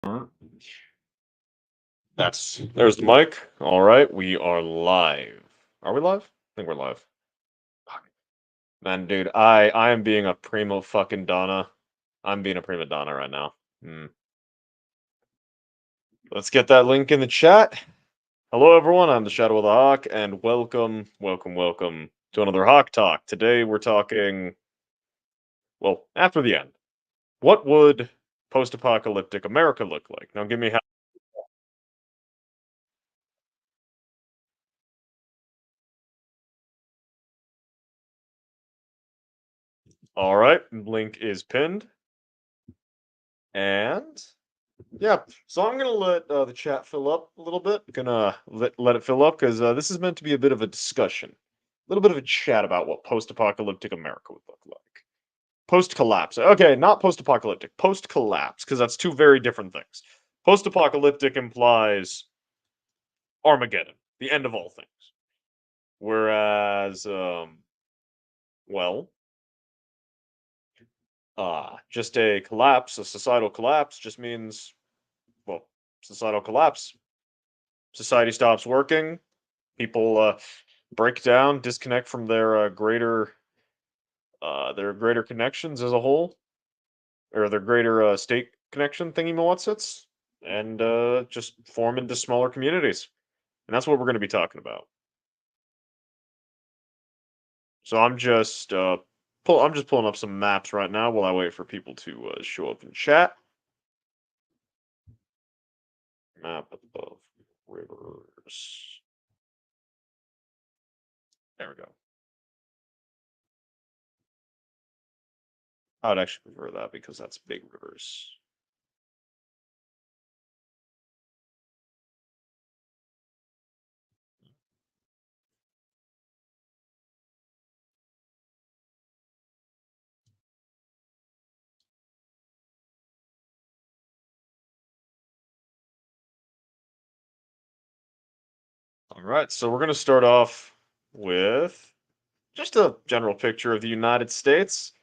Alright. There's the mic. All right, we are live. Are we live? I think we're live. Fuck. Man, dude, I am being a primo fucking donna. I'm being a prima donna right now. Let's get that link in the chat. Hello, everyone. I'm the Shadow of the Hawk, and welcome to another Hawk Talk. Today we're talking. Well, after the end, what would post-apocalyptic America look like? Now, give me. All right, link is pinned, and yeah, so I'm gonna let the chat fill up a little bit. Gonna let it fill up because this is meant to be a bit of a discussion, a little bit of a chat about what post-apocalyptic America would look like. Post-collapse. Okay, not post-apocalyptic. Post-collapse, because that's two very different things. Post-apocalyptic implies Armageddon, the end of all things. Whereas, well, just a collapse, a societal collapse, just means well, societal collapse. Society stops working. People break down, disconnect from their greater connections as a whole, or their greater state connection thingy whatsits, and just form into smaller communities. And that's what we're going to be talking about. So I'm just pulling up some maps right now while I wait for people to show up in chat. Map of rivers. There we go. I would actually prefer that because that's big rivers. All right, so we're going to start off with just a general picture of the United States.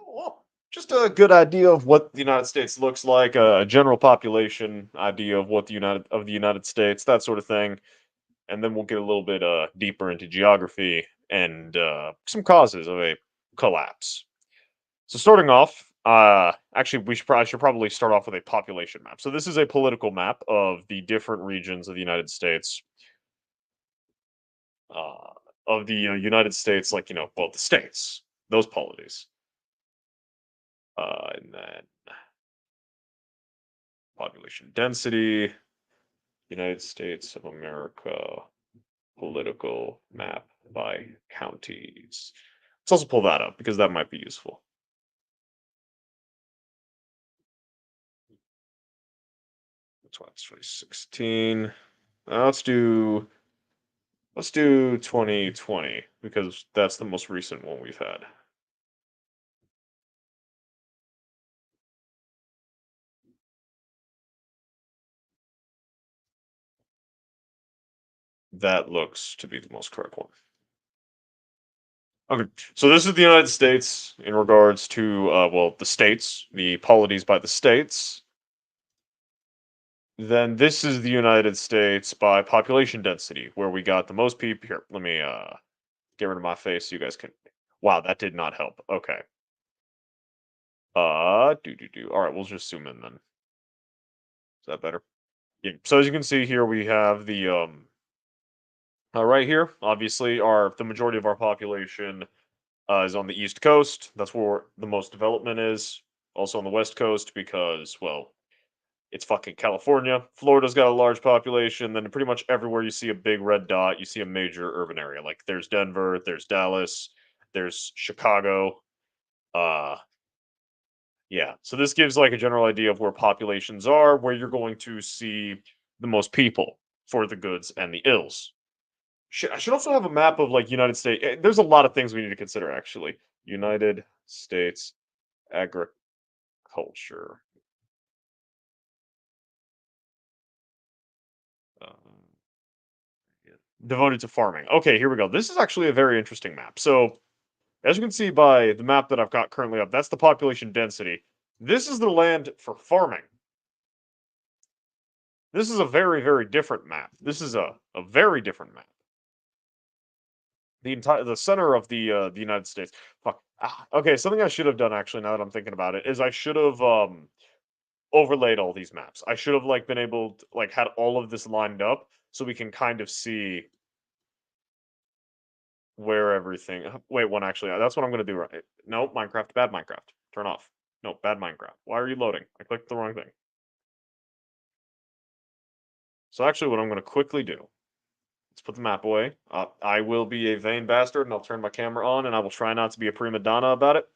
Well, just a good idea of what the United States looks like, a general population idea of what the United States, that sort of thing, and then we'll get a little bit deeper into geography and some causes of a collapse. So starting off, actually, I should probably start off with a population map. So this is a political map of the different regions of the United States. Uh, of the United States, like well, the states, those polities, and then population density, United States of America, political map by counties. Let's also pull that up because that might be useful. That's why it's 2016. Let's do 2020 because that's the most recent one we've had. That looks to be the most correct one. Okay, so this is the United States in regards to well, the states, the polities by the states. Then this is the United States by population density, where we got the most people. Here, let me get rid of my face so you guys can. Wow, that did not help. Okay. Do. All right, we'll just zoom in then. Is that better? Yeah. So as you can see here, we have the right here. Obviously, our the majority of our population is on the East Coast. That's where the most development is. Also on the West Coast because, well, it's fucking California. Florida's got a large population. Then pretty much everywhere you see a big red dot, you see a major urban area. Like there's Denver, there's Dallas, there's Chicago. Uh, yeah. So this gives like a general idea of where populations are, where you're going to see the most people for the goods and the ills. I should also have a map of like United States. There's a lot of things we need to consider actually. United States agriculture. Um, yeah, devoted to farming. Okay, here we go. This is actually a very interesting map. So, as you can see by the map that I've got currently up, that's the population density. This is the land for farming. This is a very, very different map. This is a very different map. The center of the United States. Fuck. Okay, something I should have done actually, now that I'm thinking about it, is I should have overlaid all these maps. I should have like been able to like had all of this lined up so we can kind of see where everything. Wait, one actually. That's what I'm gonna do. Right? No, Minecraft. Bad Minecraft. Turn off. No, bad Minecraft. Why are you loading? I clicked the wrong thing. So actually, what I'm gonna quickly do. Let's put the map away. I will be a vain bastard, and I'll turn my camera on, and I will try not to be a prima donna about it.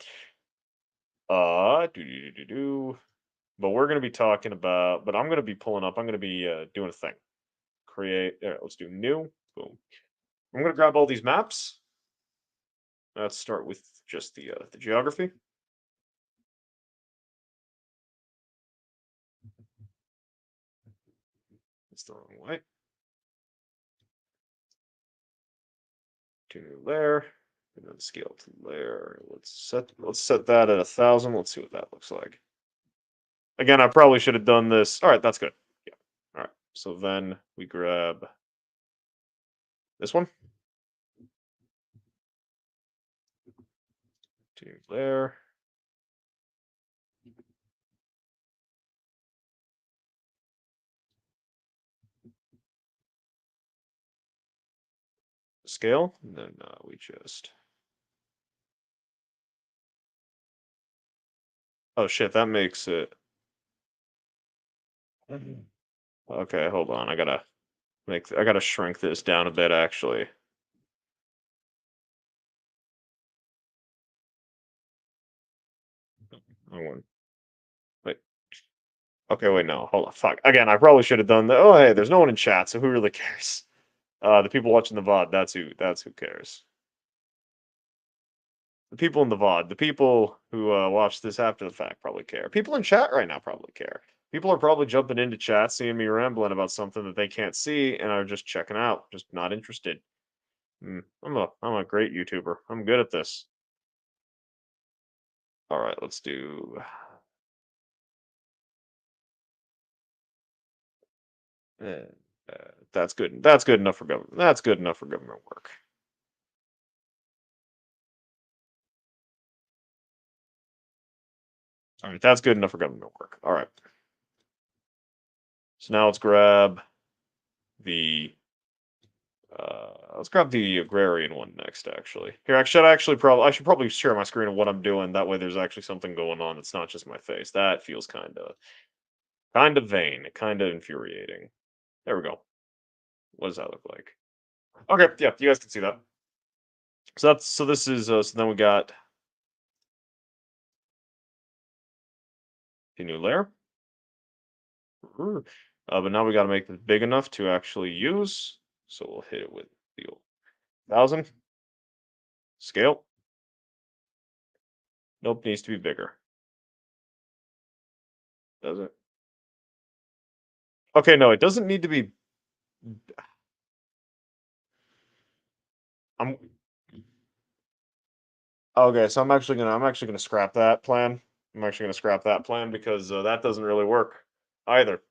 Do do do do do. But we're gonna be talking about. But I'm gonna be pulling up. I'm gonna be doing a thing. Create. Let's do new. Boom. I'm gonna grab all these maps. Let's start with just the geography. It's the wrong way. To new layer, and then scale to layer. Let's set that at 1,000. Let's see what that looks like. Again, I probably should have done this. All right, that's good. Yeah. All right. So then we grab this one. To there. Scale. And then we just. Oh shit, that makes it. Okay, hold on. I gotta shrink this down a bit actually. I want. Wait. Okay, wait, no, hold on. Fuck. Again, I probably should have done that. Oh, hey, there's no one in chat, so who really cares? The people watching the VOD, that's who cares. The people in the VOD, the people who watch this after the fact probably care. People in chat right now probably care. People are probably jumping into chat, seeing me rambling about something that they can't see, and are just checking out, just not interested. I'm a great YouTuber. I'm good at this. All right, let's do. Uh, that's good. That's good enough for government. That's good enough for government work. All right, that's good enough for government work. All right. So now the let's grab the agrarian one next. Actually, here I should probably share my screen of what I'm doing. That way, there's actually something going on. It's not just my face. That feels kind of vain, kind of infuriating. There we go. What does that look like? Okay, yeah, you guys can see that. So this is so then we got the new layer. But now we got to make this big enough to actually use. So we'll hit it with the 1,000 scale. Nope, needs to be bigger. Does it? Okay, no, it doesn't need to be. I'm okay. So I'm actually gonna scrap that plan. I'm actually gonna scrap that plan because that doesn't really work either.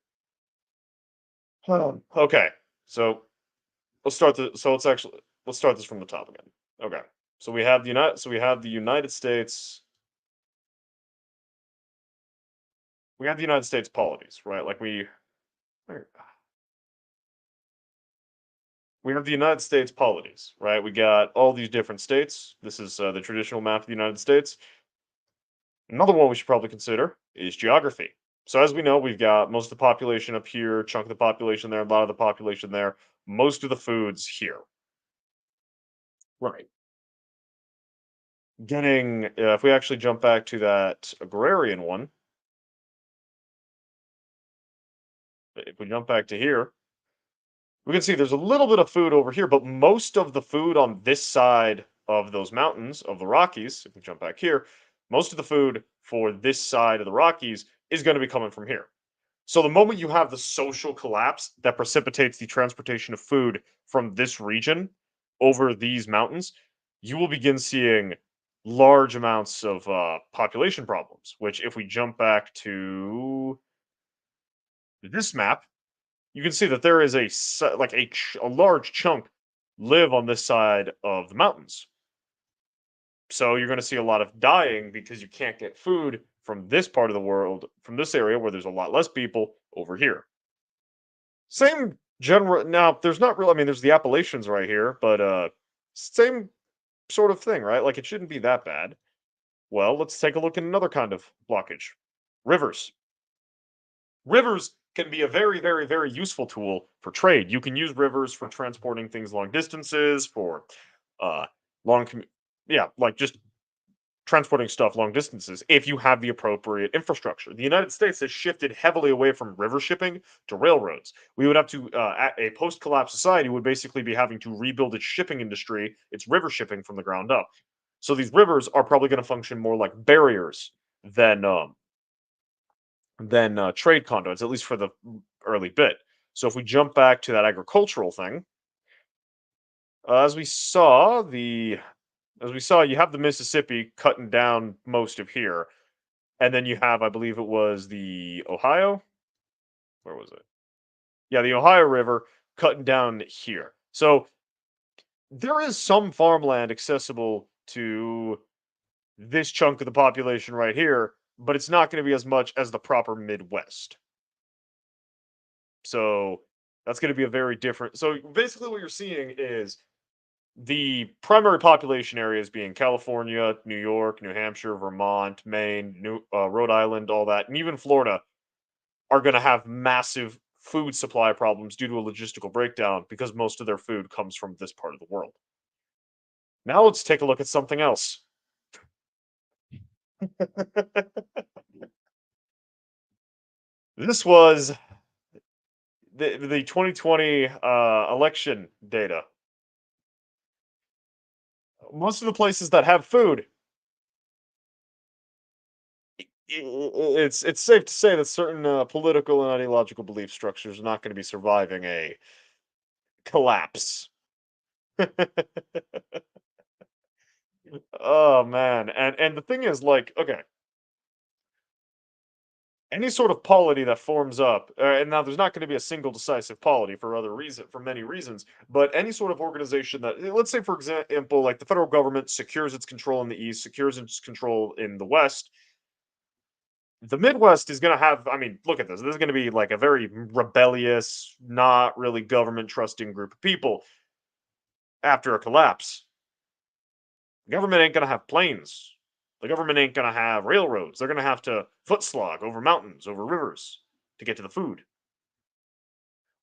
Okay, so let's start this from the top again. Okay, so we have the United States. We have the United States polities, right? Like where- we have the United States polities, right? We got all these different states. This is the traditional map of the United States. Another one we should probably consider is geography. So as we know, we've got most of the population up here, chunk of the population there, a lot of the population there, most of the foods here. Right. If we actually jump back to that agrarian one, if we jump back to here, we can see there's a little bit of food over here, but most of the food on this side of those mountains of the Rockies, if we jump back here, most of the food for this side of the Rockies is going to be coming from here. So the moment you have the social collapse that precipitates the transportation of food from this region over these mountains, you will begin seeing large amounts of population problems. Which, if we jump back to this map, you can see that there is like a large chunk live on this side of the mountains. So you're going to see a lot of dying because you can't get food from this part of the world, from this area where there's a lot less people over here. Same general. Now, there's not really. I mean, there's the Appalachians right here, but same sort of thing, right? Like it shouldn't be that bad. Well, let's take a look at another kind of blockage: rivers. Rivers can be a very, very, very useful tool for trade. You can use rivers for transporting things long distances, for uh, long, yeah, like just transporting stuff long distances if you have the appropriate infrastructure. The United States has shifted heavily away from river shipping to railroads. We would have to, a post collapse society would basically be having to rebuild its shipping industry, its river shipping from the ground up. So these rivers are probably going to function more like barriers than trade conduits, at least for the early bit. So if we jump back to that agricultural thing, as we saw, you have the Mississippi cutting down most of here, and then you have, I believe it was the Ohio. Where was it? Yeah, the Ohio River cutting down here. So there is some farmland accessible to this chunk of the population right here, but it's not going to be as much as the proper Midwest. So that's going to be a very different. So basically, what you're seeing is the primary population areas being California, New York, New Hampshire, Vermont, Maine, Rhode Island, all that, and even Florida are going to have massive food supply problems due to a logistical breakdown because most of their food comes from this part of the world. Now let's take a look at something else. This was the 2020 election data. Most of the places that have food, it's safe to say that certain political and ideological belief structures are not going to be surviving a collapse. Oh man, and the thing is, like, okay, any sort of polity that forms up, and now there's not going to be a single decisive polity for many reasons, but any sort of organization that, let's say, for example, like the federal government secures its control in the east, secures its control in the west. The Midwest is going to have, I mean, look at this. This is going to be like a very rebellious, not really government trusting group of people after a collapse. The government ain't going to have planes. The government ain't going to have railroads. They're going to have to foot slog over mountains, over rivers to get to the food.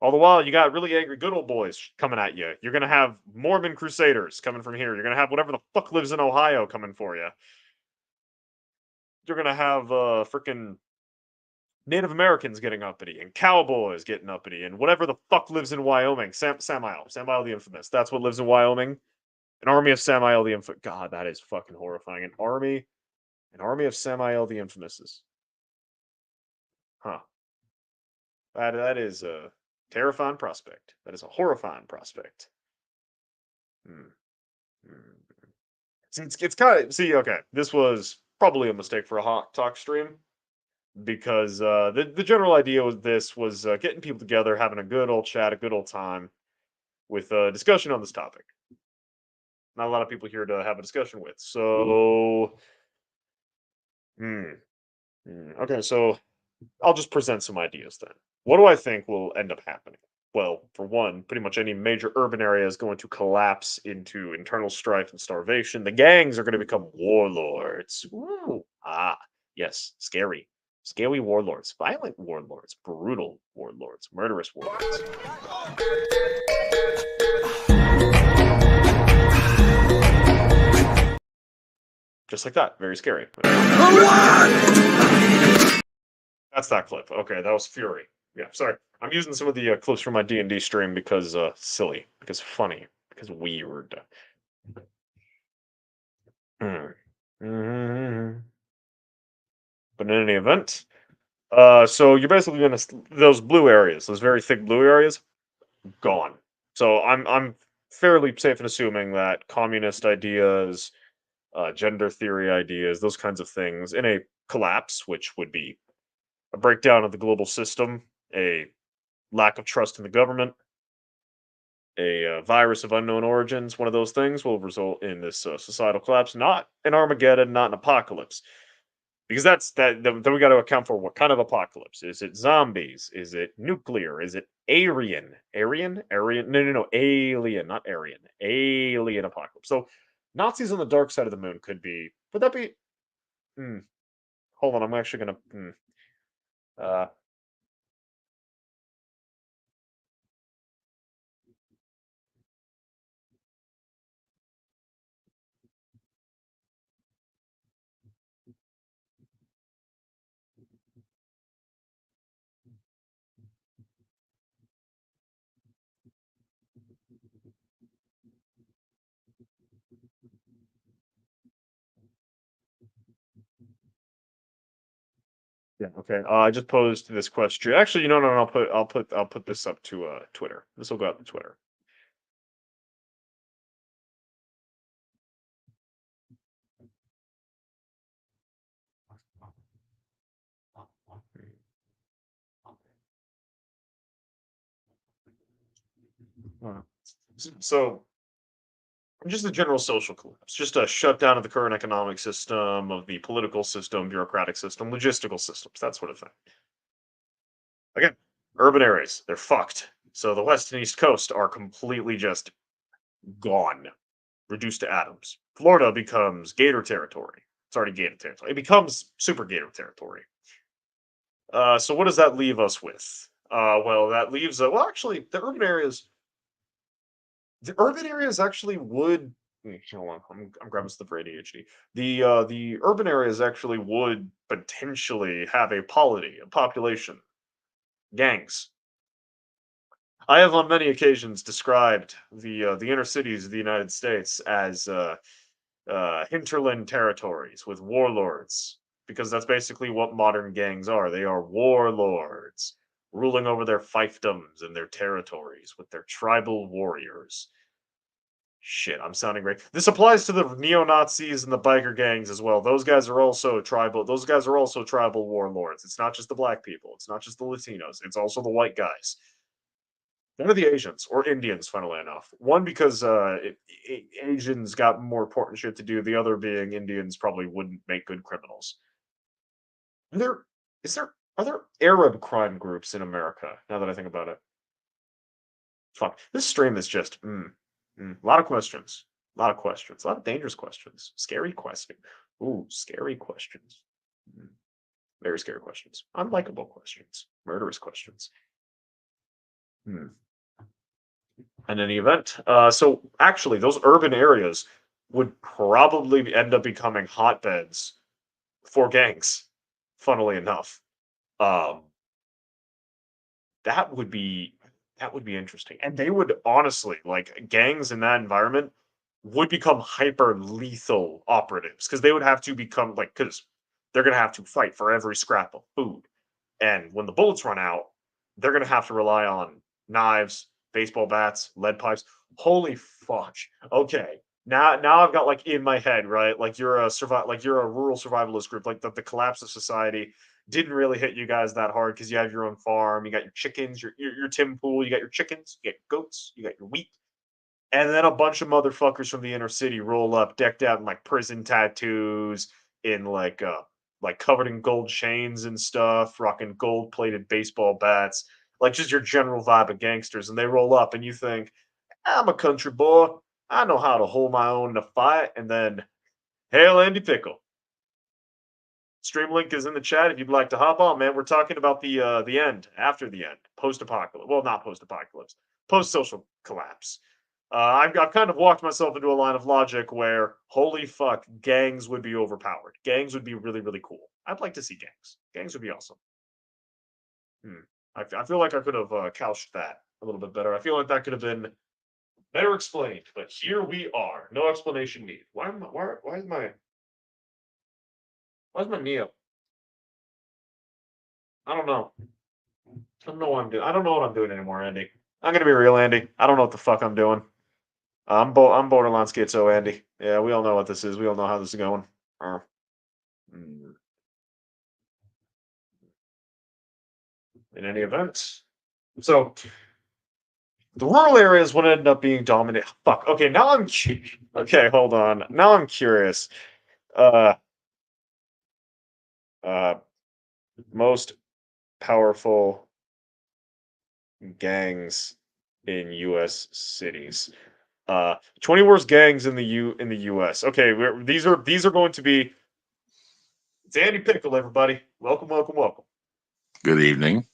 All the while, you got really angry good old boys coming at you. You're going to have Mormon crusaders coming from here. You're going to have whatever the fuck lives in Ohio coming for you. You're going to have freaking Native Americans getting uppity and cowboys getting uppity and whatever the fuck lives in Wyoming. Samael the Infamous. That's what lives in Wyoming. An army of Samael the Infamous. God, that is fucking horrifying. An army of Samael the Infamouses. Huh. That is a terrifying prospect. That is a horrifying prospect. Hmm. Hmm. See, it's kind of see. Okay, this was probably a mistake for a hot talk stream because the general idea with this was getting people together, having a good old chat, a good old time with a discussion on this topic. Not a lot of people here to have a discussion with. So, hmm, okay, so I'll just present some ideas then. What do I think will end up happening? Well, for one, pretty much any major urban area is going to collapse into internal strife and starvation. The gangs are going to become warlords. Ooh. Ah, yes, scary. Scary warlords, violent warlords, brutal warlords, murderous warlords. Just like that. Very scary. That's that clip. Okay, that was Fury. Yeah, sorry. I'm using some of the clips from my D&D stream because silly, because funny, because weird. Hmm. Mhm. But in any event, so you're basically gonna those blue areas, those very thick blue areas, gone. So I'm fairly safe in assuming that communist ideas, gender theory ideas, those kinds of things, in a collapse, which would be a breakdown of the global system, a lack of trust in the government, a virus of unknown origins, one of those things will result in this societal collapse, not an Armageddon, not an apocalypse. Because then we got to account for what kind of apocalypse. Is it zombies? Is it nuclear? Is it Aryan? Aryan? Aryan? No, no, no. Alien, not Aryan. Alien apocalypse. So Nazis on the dark side of the moon could be. Would that be? Hmm, hold on, I'm actually gonna. Uh, yeah. Okay. I just posed this question. Actually, no, no, no. I'll put this up to Twitter. This will go out to Twitter. Uh, So just a general social collapse, just a shutdown of the current economic system, of the political system, bureaucratic system, logistical systems, that sort of thing. Again, urban areas, they're fucked. So the west and east coast are completely just gone, reduced to atoms. Florida becomes gator territory. It's already gator territory. It becomes super gator territory. So what does that leave us with? Well, that leaves well, actually, the urban areas actually would. Hold on, I'm grabbing stuff for ADHD. The urban areas actually would potentially have a polity, a population, gangs. I have on many occasions described the inner cities of the United States as hinterland territories with warlords, because that's basically what modern gangs are. They are warlords ruling over their fiefdoms and their territories with their tribal warriors. Shit, I'm sounding great. This applies to the neo-Nazis and the biker gangs as well. Those guys are also tribal. Those guys are also tribal warlords. It's not just the black people. It's not just the Latinos. It's also the white guys. None of the Asians or Indians, funnily enough. One because Asians got more important shit to do. The other being Indians probably wouldn't make good criminals. There is there are there Arab crime groups in America? Now that I think about it, fuck. This stream is just a lot of questions. A lot of questions. A lot of dangerous questions. Scary questions. Ooh, scary questions. Mm, very scary questions. Unlikable questions. Murderous questions. Hmm. In any event, so actually, those urban areas would probably end up becoming hotbeds for gangs. Funnily enough, um, that would be that would be interesting, and they would honestly like gangs in that environment would become hyper lethal operatives because they would have to become like because they're gonna have to fight for every scrap of food, and when the bullets run out, they're gonna have to rely on knives, baseball bats, lead pipes. Holy fuck! Okay, now I've got like in my head right, like you're a rural survivalist group, like the collapse of society didn't really hit you guys that hard because you have your own farm, you got your chickens, your Tim Pool, you got your chickens, you got your goats, you got your wheat, and then a bunch of motherfuckers from the inner city roll up, decked out in like prison tattoos, in like covered in gold chains and stuff, rocking gold plated baseball bats, like just your general vibe of gangsters, and they roll up, and you think, I'm a country boy, I know how to hold my own in a fight, and then hail Andy Pickle. Stream link is in the chat if you'd like to hop on, man. We're talking about the end, after the end, post apocalypse. Well, not post apocalypse, post social collapse. I've kind of walked myself into a line of logic where, holy fuck, gangs would be overpowered. Gangs would be really, really cool. I'd like to see gangs. Gangs would be awesome. Hmm. I feel like I could have couched that a little bit better. I feel like that could have been better explained, but here we are. No explanation needed. Why is my knee up? I don't know. I don't know what I'm doing. I don't know what I'm doing anymore, Andy. I'm gonna be real, Andy. I don't know what the fuck I'm doing. I'm borderline schizo, Andy. Yeah, we all know what this is. We all know how this is going. Uh, mm, in any event, So the rural areas would end up being dominated. Fuck. Okay, now okay, hold on. Now I'm curious. Uh, uh, most powerful gangs in U.S. cities. 20 worst gangs in the U.S. Okay, these are going to be. It's Andy Pickle, everybody. Welcome, welcome, welcome. Good evening.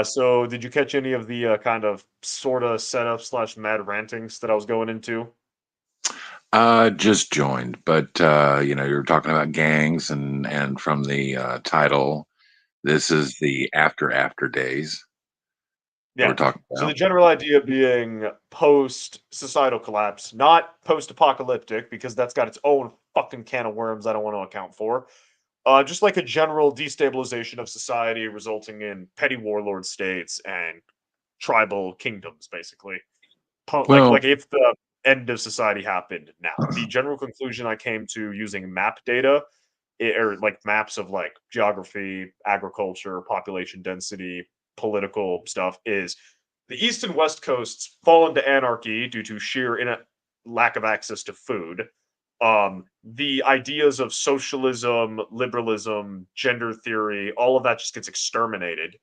So did you catch any of the kind of sort of setup slash mad rantings that I was going into? Just joined, but you're talking about gangs, and from the title, this is the after days we're Yeah. talking So the about. general idea being post societal collapse, not post apocalyptic, because that's got its own fucking can of worms I don't want to account for. Just like a general destabilization of society resulting in petty warlord states and tribal kingdoms, basically. Like Well, if the end of society happened now. The general conclusion I came to using map data, or like maps of like geography, agriculture, population density, political stuff, is the east and west coasts fall into anarchy due to sheer lack of access to food. The ideas of socialism, liberalism, gender theory, all of that just gets exterminated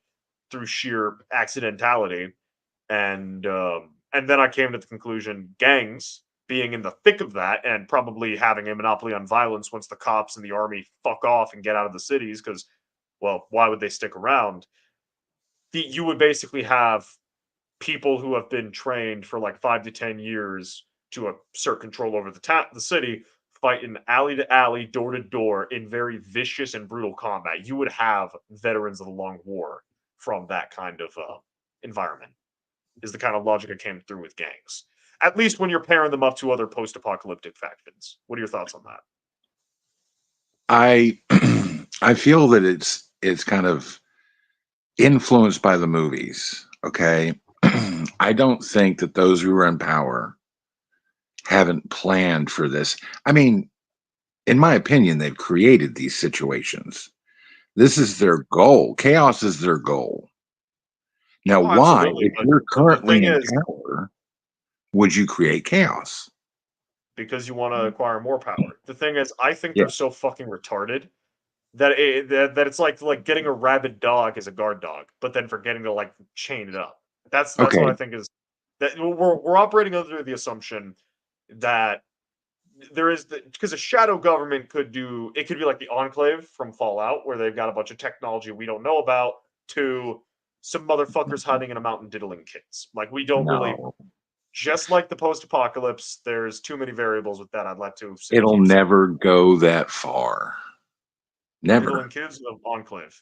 through sheer accidentality. And then I came to the conclusion gangs being in the thick of that and probably having a monopoly on violence once the cops and the army fuck off and get out of the cities because, well, why would they stick around? You would basically have people who have been trained for like 5 to 10 years to assert control over the city fight in alley to alley, door to door in very vicious and brutal combat. You would have veterans of the Long War from that kind of environment. Is the kind of logic I came through with gangs. At least when you're pairing them up to other post-apocalyptic factions. What are your thoughts on that? I I feel that it's kind of influenced by the movies. Okay, I don't think that those who are in power haven't planned for this. I mean, in my opinion, they've created these situations. This is their goal. Chaos is their goal. Now, Oh, why, absolutely. if But you're the currently thing in is, power, would you create chaos? because you want to acquire more power. The thing is, I think Yeah. they're so fucking retarded that it's like getting a rabid dog as a guard dog, but then forgetting to like chain it up. That's what I Okay. think is that we're operating under the assumption that there is because a shadow government could be like the Enclave from Fallout, where they've got a bunch of technology we don't know about, to some motherfuckers hiding in a mountain diddling kids. Like we don't really, No, just like the post-apocalypse. There's too many variables with that. I'd like to it'll keep simple. never go that far. Diddling Never. kids of Enclave.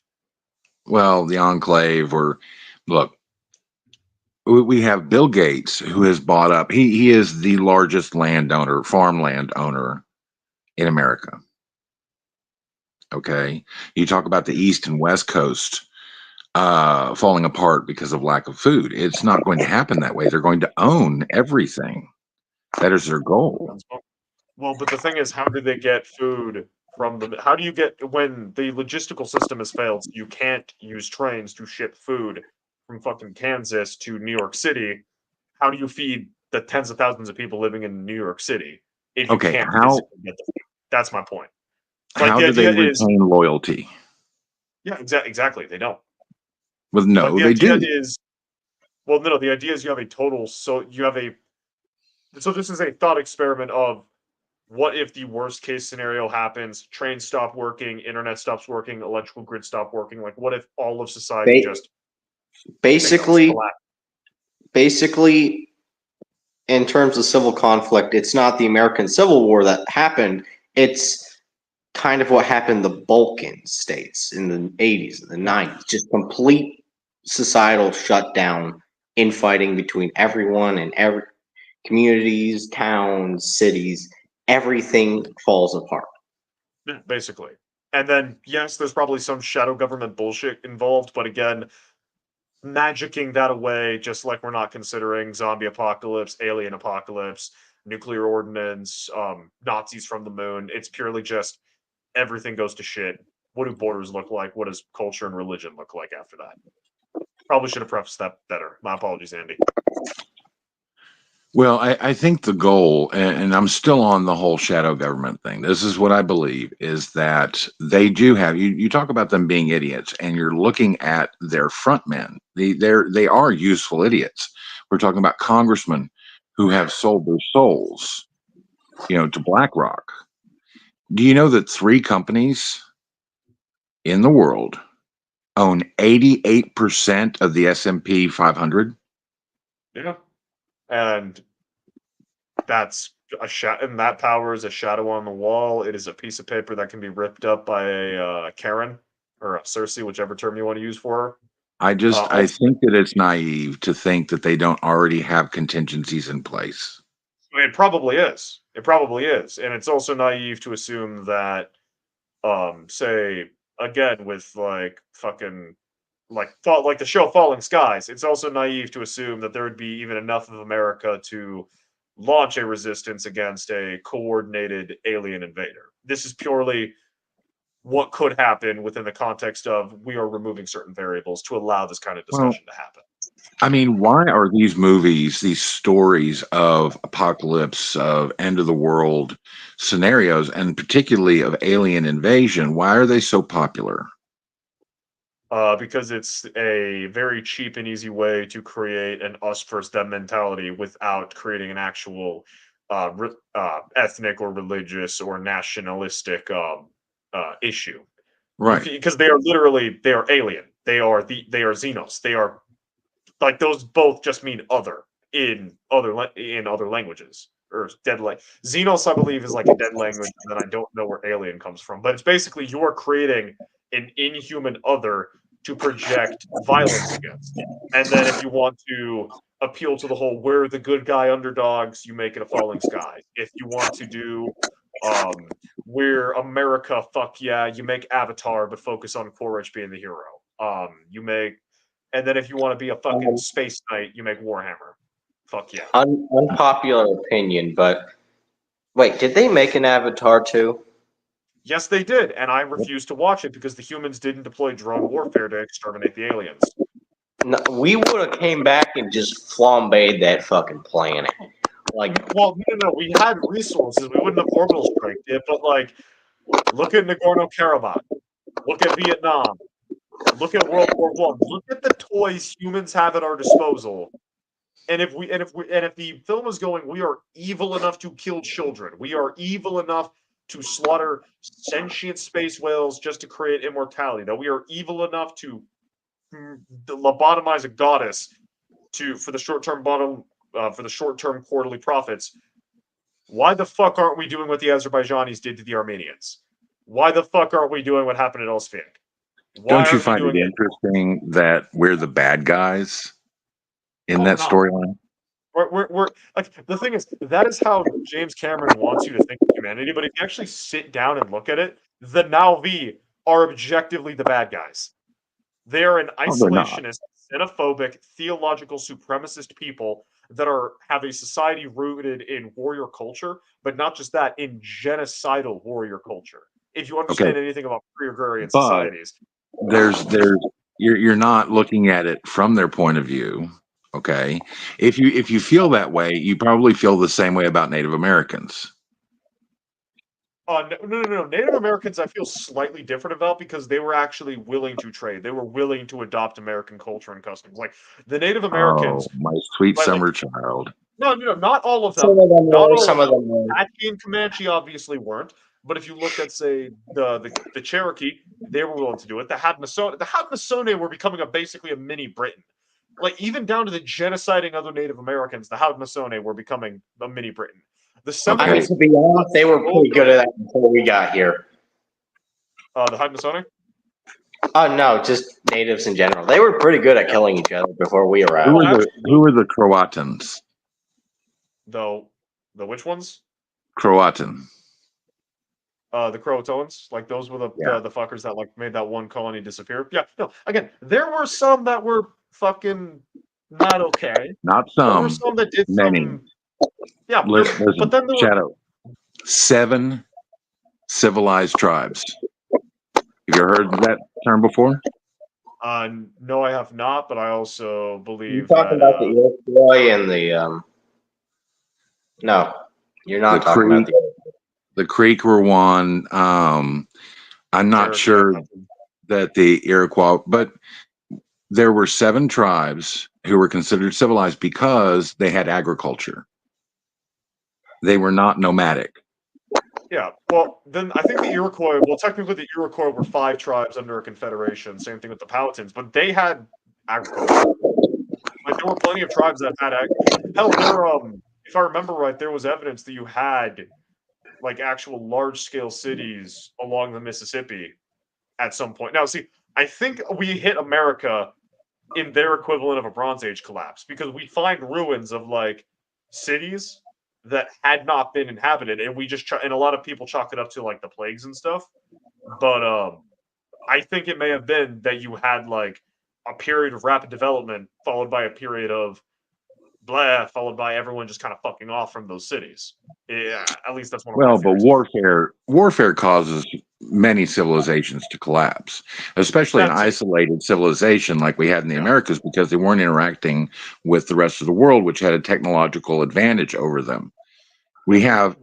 Well, the Enclave, or look, we have Bill Gates, who has bought up, he is the largest landowner, farmland owner in America. Okay. You talk about the East and West Coast falling apart because of lack of food. It's not going to happen that way. They're going to own everything. That is their goal. Well, but the thing is, how do they get food from the? How do you get when the logistical system has failed? You can't use trains to ship food from fucking Kansas to New York City. How do you feed the tens of thousands of people living in New York City if you Okay, can't physically get the food? That's my point. Like how the do they idea is, retain loyalty? yeah, exactly. They don't. Well, Like no, the they idea do. is, well, no, the idea is you have a total. So you have a. So this is a thought experiment of what if the worst case scenario happens? Trains stop working, internet stops working, electrical grid stop working. Like, what if all of society Ba- just fails, basically, collapse? basically, in terms of civil conflict, it's not the American Civil War that happened. It's kind of what happened in the Balkan states in the 80s and the Yeah, 90s. Just complete societal shutdown, infighting between everyone and every communities, towns, cities. Everything falls apart. yeah, basically. And then, yes, there's probably some shadow government bullshit involved, but again, magicking that away, just like we're not considering zombie apocalypse, alien apocalypse, nuclear ordinance, Nazis from the moon. It's purely just everything goes to shit. What do borders look like? What does culture and religion look like after that? Probably should have prefaced that better. My apologies, Andy. Well, I think the goal, and I'm still on the whole shadow government thing. This is what I believe is that they do have you talk about them being idiots, and you're looking at their front men. They are useful idiots. We're talking about congressmen who have sold their souls, to BlackRock. Do you know that 3 companies in the world own 88% of the S&P 500? Yeah. And that's and that power is a shadow on the wall. It is a piece of paper that can be ripped up by a Karen or a Cersei, whichever term you want to use for her. I think that it's naive to think that they don't already have contingencies in place. It probably is. It probably is. And it's also naive to assume that, say, again, with like fucking like the show Falling Skies, it's also naive to assume that there would be even enough of America to launch a resistance against a coordinated alien invader. This is purely what could happen within the context of we are removing certain variables to allow this kind of discussion to happen. I mean, why are these movies, these stories of apocalypse, of end of the world scenarios, and particularly of alien invasion, why are they so popular? Because it's a very cheap and easy way to create an us versus them mentality without creating an actual ethnic or religious or nationalistic issue. Right. Because they are alien. They are Xenos. They are like those both just mean other in other languages or dead language. Xenos, I believe, is like a dead language, and then I don't know where alien comes from. But it's basically you're creating an inhuman other to project violence against. And then if you want to appeal to the whole we're the good guy underdogs, you make it a Falling Sky. If you want to do we're America, fuck yeah, you make Avatar but focus on Quaritch being the hero. And then if you want to be a fucking space knight, you make Warhammer. Fuck yeah. Unpopular opinion, but wait, did they make an Avatar too? Yes, they did, and I refused to watch it because the humans didn't deploy drone warfare to exterminate the aliens. No, we would have came back and just flambéed that fucking planet. Like, well, no, we had resources. We wouldn't have orbital striked it, but like, look at Nagorno-Karabakh. Look at Vietnam. Look at World War I. Look at the toys humans have at our disposal. And if the film is going, we are evil enough to kill children. We are evil enough to slaughter sentient space whales just to create immortality. That we are evil enough to lobotomize a goddess for the short-term quarterly profits. Why the fuck aren't we doing what the Azerbaijanis did to the Armenians? Why the fuck aren't we doing what happened at Osfig? Don't you find it interesting that we're the bad guys in that storyline? We're like, the thing is, that is how James Cameron wants you to think of humanity. But if you actually sit down and look at it, the Na'vi are objectively the bad guys. They are an isolationist, xenophobic, theological supremacist people that have a society rooted in warrior culture, but not just that, in genocidal warrior culture. If you understand anything about pre-agrarian societies, you're not looking at it from their point of view. Okay, if you feel that way, you probably feel the same way about Native Americans. No. Native Americans, I feel slightly different about because they were actually willing to trade. They were willing to adopt American culture and customs. Like the Native Americans, my sweet summer child. No, not all of them. Some of them were. Apache and Comanche obviously weren't. But if you look at, say, the Cherokee, they were willing to do it. The Haudenosaunee were becoming basically a mini Britain. Like, even down to the genociding other Native Americans, the Haudenosaunee were becoming a mini Britain. The Seminoles, to be honest, they were pretty good at that before we got here. The Haudenosaunee? No, just natives in general. They were pretty good at killing each other before we arrived. Who were the Croatans? The which ones? Croatan. The Croatoans, like those were the fuckers that like made that one colony disappear. Yeah, no. Again, there were some that were fucking not okay. Not some. There were some that did many. Some. Yeah, listen, but then there Shadow. 7 civilized tribes. Have you heard that term before? No, I have not, but I also You believe talking that about the Iroquois and the No, you're not The talking about Creek, the Creek were one. I'm not Cherokee. I sure imagine. that the Iroquois, but there were 7 tribes who were considered civilized because they had agriculture. They were not nomadic. Yeah, well, then I think the Iroquois. Well, technically, the Iroquois were 5 tribes under a confederation. Same thing with the Powhatans, but they had agriculture. Like there were plenty of tribes that had hell. If I remember right, there was evidence that you had like actual large scale cities along the Mississippi at some point. Now, see, I think we hit America in their equivalent of a Bronze Age collapse because we find ruins of like cities that had not been inhabited, and we just and a lot of people chalk it up to like the plagues and stuff. But I think it may have been that you had like a period of rapid development followed by a period of blah, followed by everyone just kind of fucking off from those cities. Yeah, at least that's one of my Well, but theories. warfare causes many civilizations to collapse, especially an That too. isolated civilization like we had in the Yeah. Americas because they weren't interacting with the rest of the world, which had a technological advantage over them. We have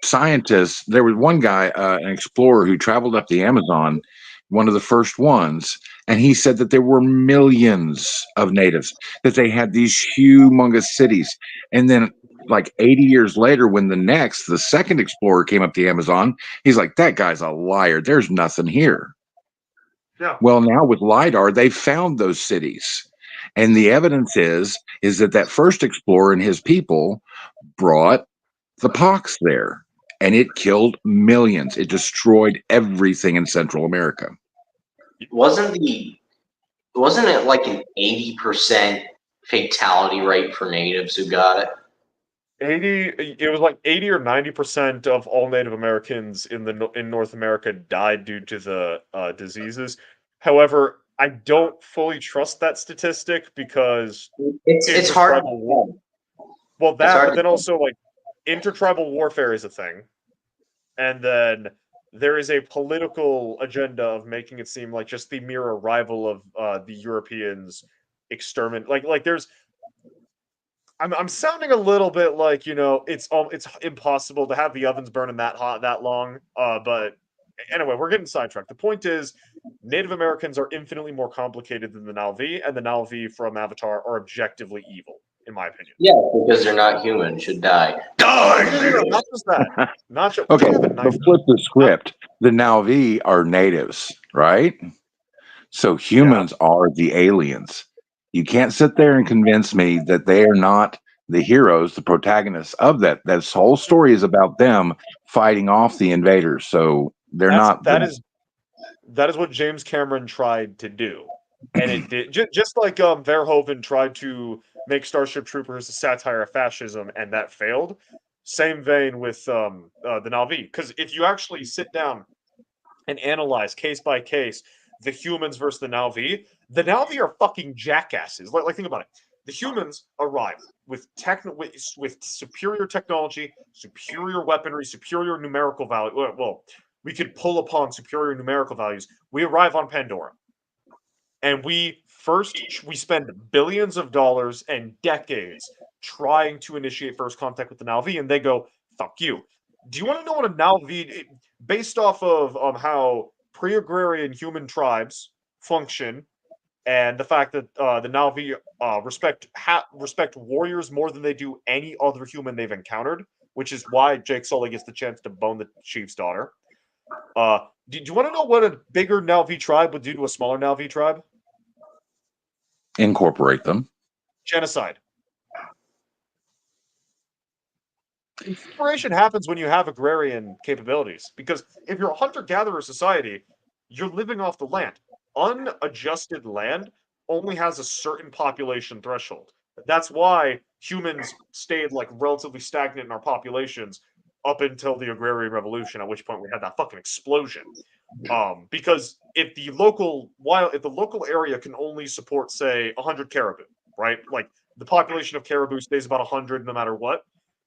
scientists. There was one guy, an explorer, who traveled up the Amazon, one of the first ones, and he said that there were millions of natives, that they had these humongous cities. And then, like 80 years later, when the second explorer came up the Amazon, he's like, that guy's a liar. There's nothing here. Yeah. Well, now with LIDAR, they found those cities. And the evidence is that first explorer and his people brought the pox there, and it killed millions. It destroyed everything in Central America. wasn't it like an 80% fatality rate for natives who got it? 80 it was like 80 or 90% of all Native Americans in North America died due to the diseases. However, I don't fully trust that statistic because It's hard. intertribal war. Well, It's that, hard but to then also like intertribal warfare is a thing, and then there is a political agenda of making it seem like just the mere arrival of the Europeans exterminate. Like there's I'm sounding a little bit like it's impossible to have the ovens burning that hot that long. But anyway, we're getting sidetracked. The point is, Native Americans are infinitely more complicated than the Na'vi, and the Na'vi from Avatar are objectively evil, in my opinion. Yeah, because they're not human, should die. No, not just that. Not just Okay, we have a but knife. flip the script. The Na'vi are natives, right? So humans are the aliens. You can't sit there and convince me that they are not the heroes, the protagonists of that. This whole story is about them fighting off the invaders. So they're That's not that the. is that is what James Cameron tried to do, and it did just like Verhoeven tried to make Starship Troopers a satire of fascism, and that failed. Same vein with the Na'vi, because if you actually sit down and analyze case by case the humans versus the Na'vi are fucking jackasses. Like think about it. The humans arrive with with superior technology, superior weaponry, superior numerical value. Well, we could pull upon superior numerical values. We arrive on Pandora, and we spend billions of dollars and decades trying to initiate first contact with the Na'vi, and they go, "Fuck you." Do you want to know what a Na'vi, based off of how pre-agrarian human tribes function, and the fact that the Na'vi respect warriors more than they do any other human they've encountered, which is why Jake Sully gets the chance to bone the chief's daughter. Do you want to know what a bigger Na'vi tribe would do to a smaller Na'vi tribe? Incorporate them. Genocide. Incorporation happens when you have agrarian capabilities, because if you're a hunter-gatherer society, you're living off the land. Unadjusted land only has a certain population threshold. That's why humans stayed like relatively stagnant in our populations up until the agrarian revolution, at which point we had that fucking explosion. Because if the local area can only support, say, 100 caribou, right? Like the population of caribou stays about 100 no matter what,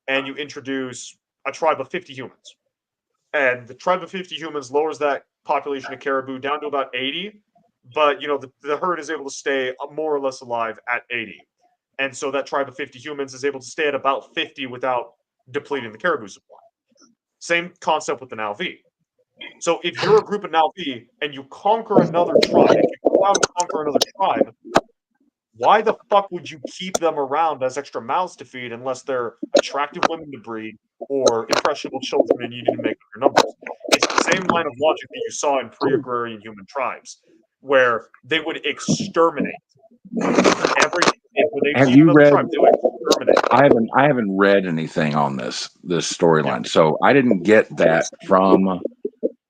and you introduce a tribe of 50 humans, and the tribe of 50 humans lowers that population of caribou down to about 80, but the herd is able to stay more or less alive at 80, and so that tribe of 50 humans is able to stay at about 50 without depleting the caribou supply. Same concept with the Na'vi. So if you're a group of Na'vi and you conquer another tribe, if you go out and conquer another tribe, why the fuck would you keep them around as extra mouths to feed unless they're attractive women to breed or impressionable children and you need to make up your numbers? It's the same line of logic that you saw in pre-agrarian human tribes, where they would exterminate when they Have feed you another read? tribe, they would exterminate. I haven't read anything on this storyline, so I didn't get that from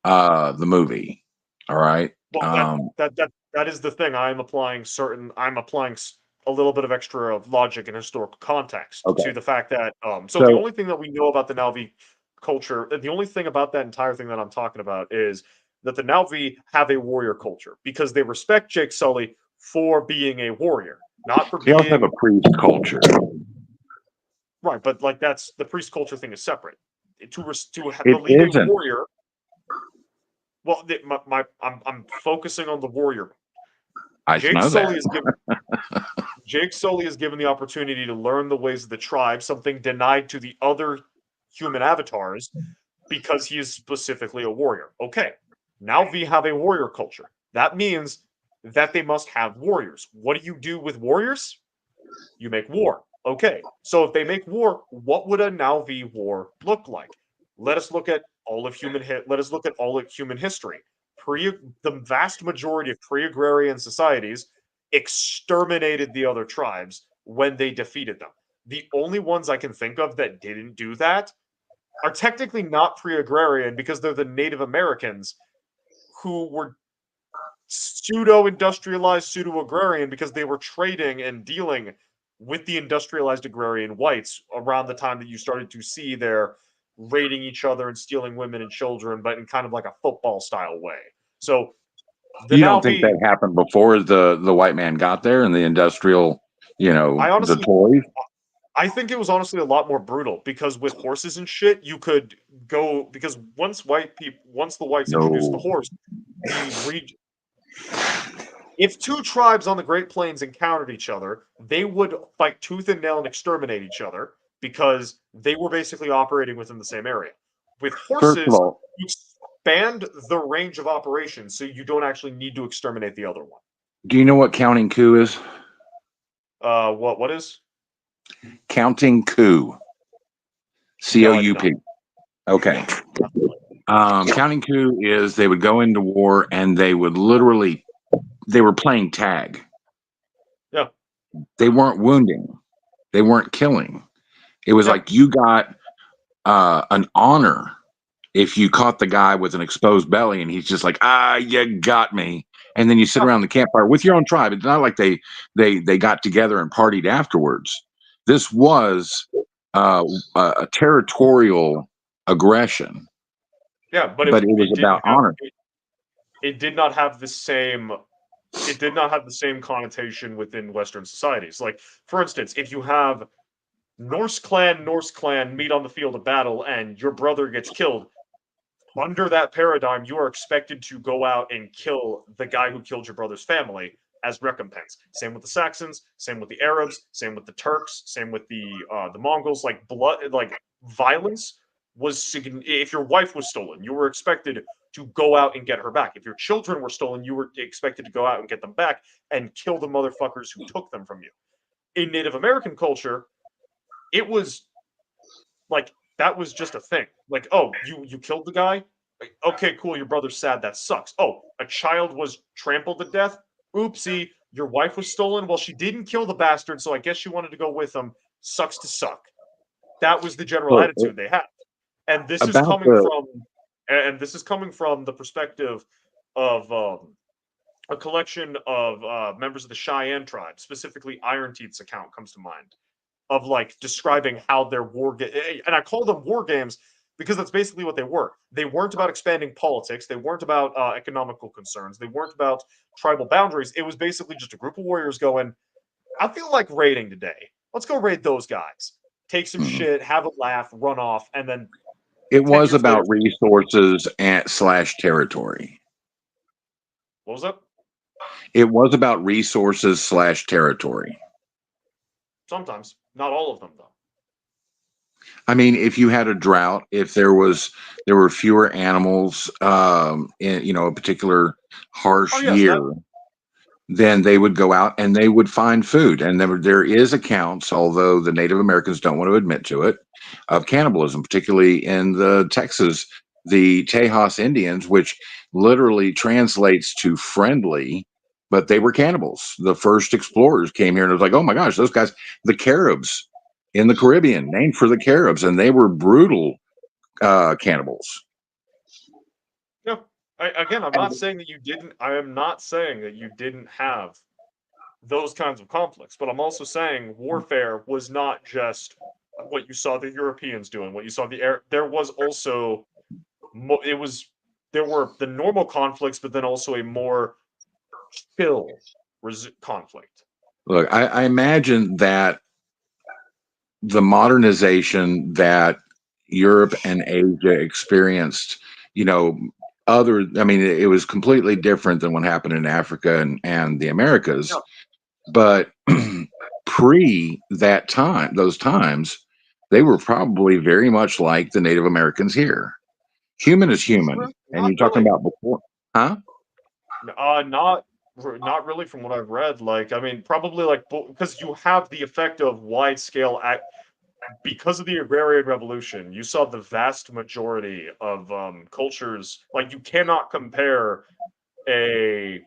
the movie. All right. Well, that is the thing. I'm applying a little bit of extra logic and historical context Okay. to the fact that so the only thing that we know about the Na'vi culture, the only thing about that entire thing that I'm talking about is that the Na'vi have a warrior culture because they respect Jake Sully for being a warrior, not for They also have being a priest culture. right. But like that's the priest culture thing is separate. To It believe a isn't. warrior. Well, I'm focusing on the warrior. I Jake know Sully that. is given Jake Sully is given the opportunity to learn the ways of the tribe, something denied to the other human avatars because he is specifically a warrior. Okay, now we have a warrior culture. That means that they must have warriors. What do you do with warriors? You make war. Okay, so if they make war, what would a Na'vi war look like? Let us look at all of human history. The vast majority of pre-agrarian societies exterminated the other tribes when they defeated them. The only ones I can think of that didn't do that are technically not pre-agrarian because they're the Native Americans who were pseudo-industrialized, pseudo-agrarian because they were trading and dealing with the industrialized agrarian whites around the time that you started to see their raiding each other and stealing women and children, but in kind of like a football style way. So you don't think that happened before the white man got there and the industrial, the toys? I think it was honestly a lot more brutal because with horses and shit, you could go because once the whites introduced the horse, if two tribes on the Great Plains encountered each other, they would fight tooth and nail and exterminate each other because they were basically operating within the same area. With horses, you expand the range of operations so you don't actually need to exterminate the other one. Do you know what counting coup is? What is? Counting coup. COUP. Okay. Counting coup is they would go into war and they would literally, they were playing tag. Yeah. They weren't wounding. They weren't killing. It was like you got an honor if you caught the guy with an exposed belly and he's just like, you got me. And then you sit around the campfire with your own tribe. It's not like they got together and partied afterwards. This was a territorial aggression. Yeah, but it was about honor. It did not have the same. It did not have the same connotation within Western societies. Like, for instance, if you have Norse clan meet on the field of battle and your brother gets killed, under that paradigm, you are expected to go out and kill the guy who killed your brother's family as recompense. Same with the Saxons, same with the Arabs, same with the Turks, same with the Mongols. Like violence was if your wife was stolen, you were expected to go out and get her back. If your children were stolen, you were expected to go out and get them back and kill the motherfuckers who took them from you. In Native American culture, it was like that was just a thing. Like, oh, you killed the guy? Okay, cool, your brother's sad, that sucks. Oh, a child was trampled to death? Oopsie, your wife was stolen? Well, she didn't kill the bastard, so I guess she wanted to go with him. Sucks to suck. That was the general attitude they had. And this is coming from the perspective of a collection of members of the Cheyenne tribe, specifically Iron Teeth's account comes to mind, of like describing how their and I call them war games because that's basically what they were. They weren't about expanding politics. They weren't about economical concerns. They weren't about tribal boundaries. It was basically just a group of warriors going, I feel like raiding today. Let's go raid those guys. Take some shit, have a laugh, run off, and then it was about resources and / territory. What was that? it was about resources / territory. Sometimes, not all of them, though. I mean, if you had a drought, if there were fewer animals, in a particular harsh Oh yes, year, then they would go out and they would find food. And there is accounts, although the Native Americans don't want to admit to it, of cannibalism, particularly in the Texas, the Tejas Indians, which literally translates to friendly, but they were cannibals. The first explorers came here and it was like, oh my gosh, those guys, the Caribs in the Caribbean, named for the Caribs, and they were brutal cannibals. no. Again, I'm not saying that you didn't. I am not saying that you didn't have those kinds of conflicts, but I'm also saying warfare was not just what you saw the Europeans doing, what you saw the air. There was also there were the normal conflicts, but then also a more chill conflict. Look, I imagine that the modernization that Europe and Asia experienced, I mean, it was completely different than what happened in Africa and the Americas. Yeah. But pre that time, those times, they were probably very much like the Native Americans here. Human is human. And Not you're talking really. about before, huh? Not really from what I've read. Like, I mean, probably like because you have the effect of wide scale because of the agrarian revolution. You saw the vast majority of cultures. Like, you cannot compare a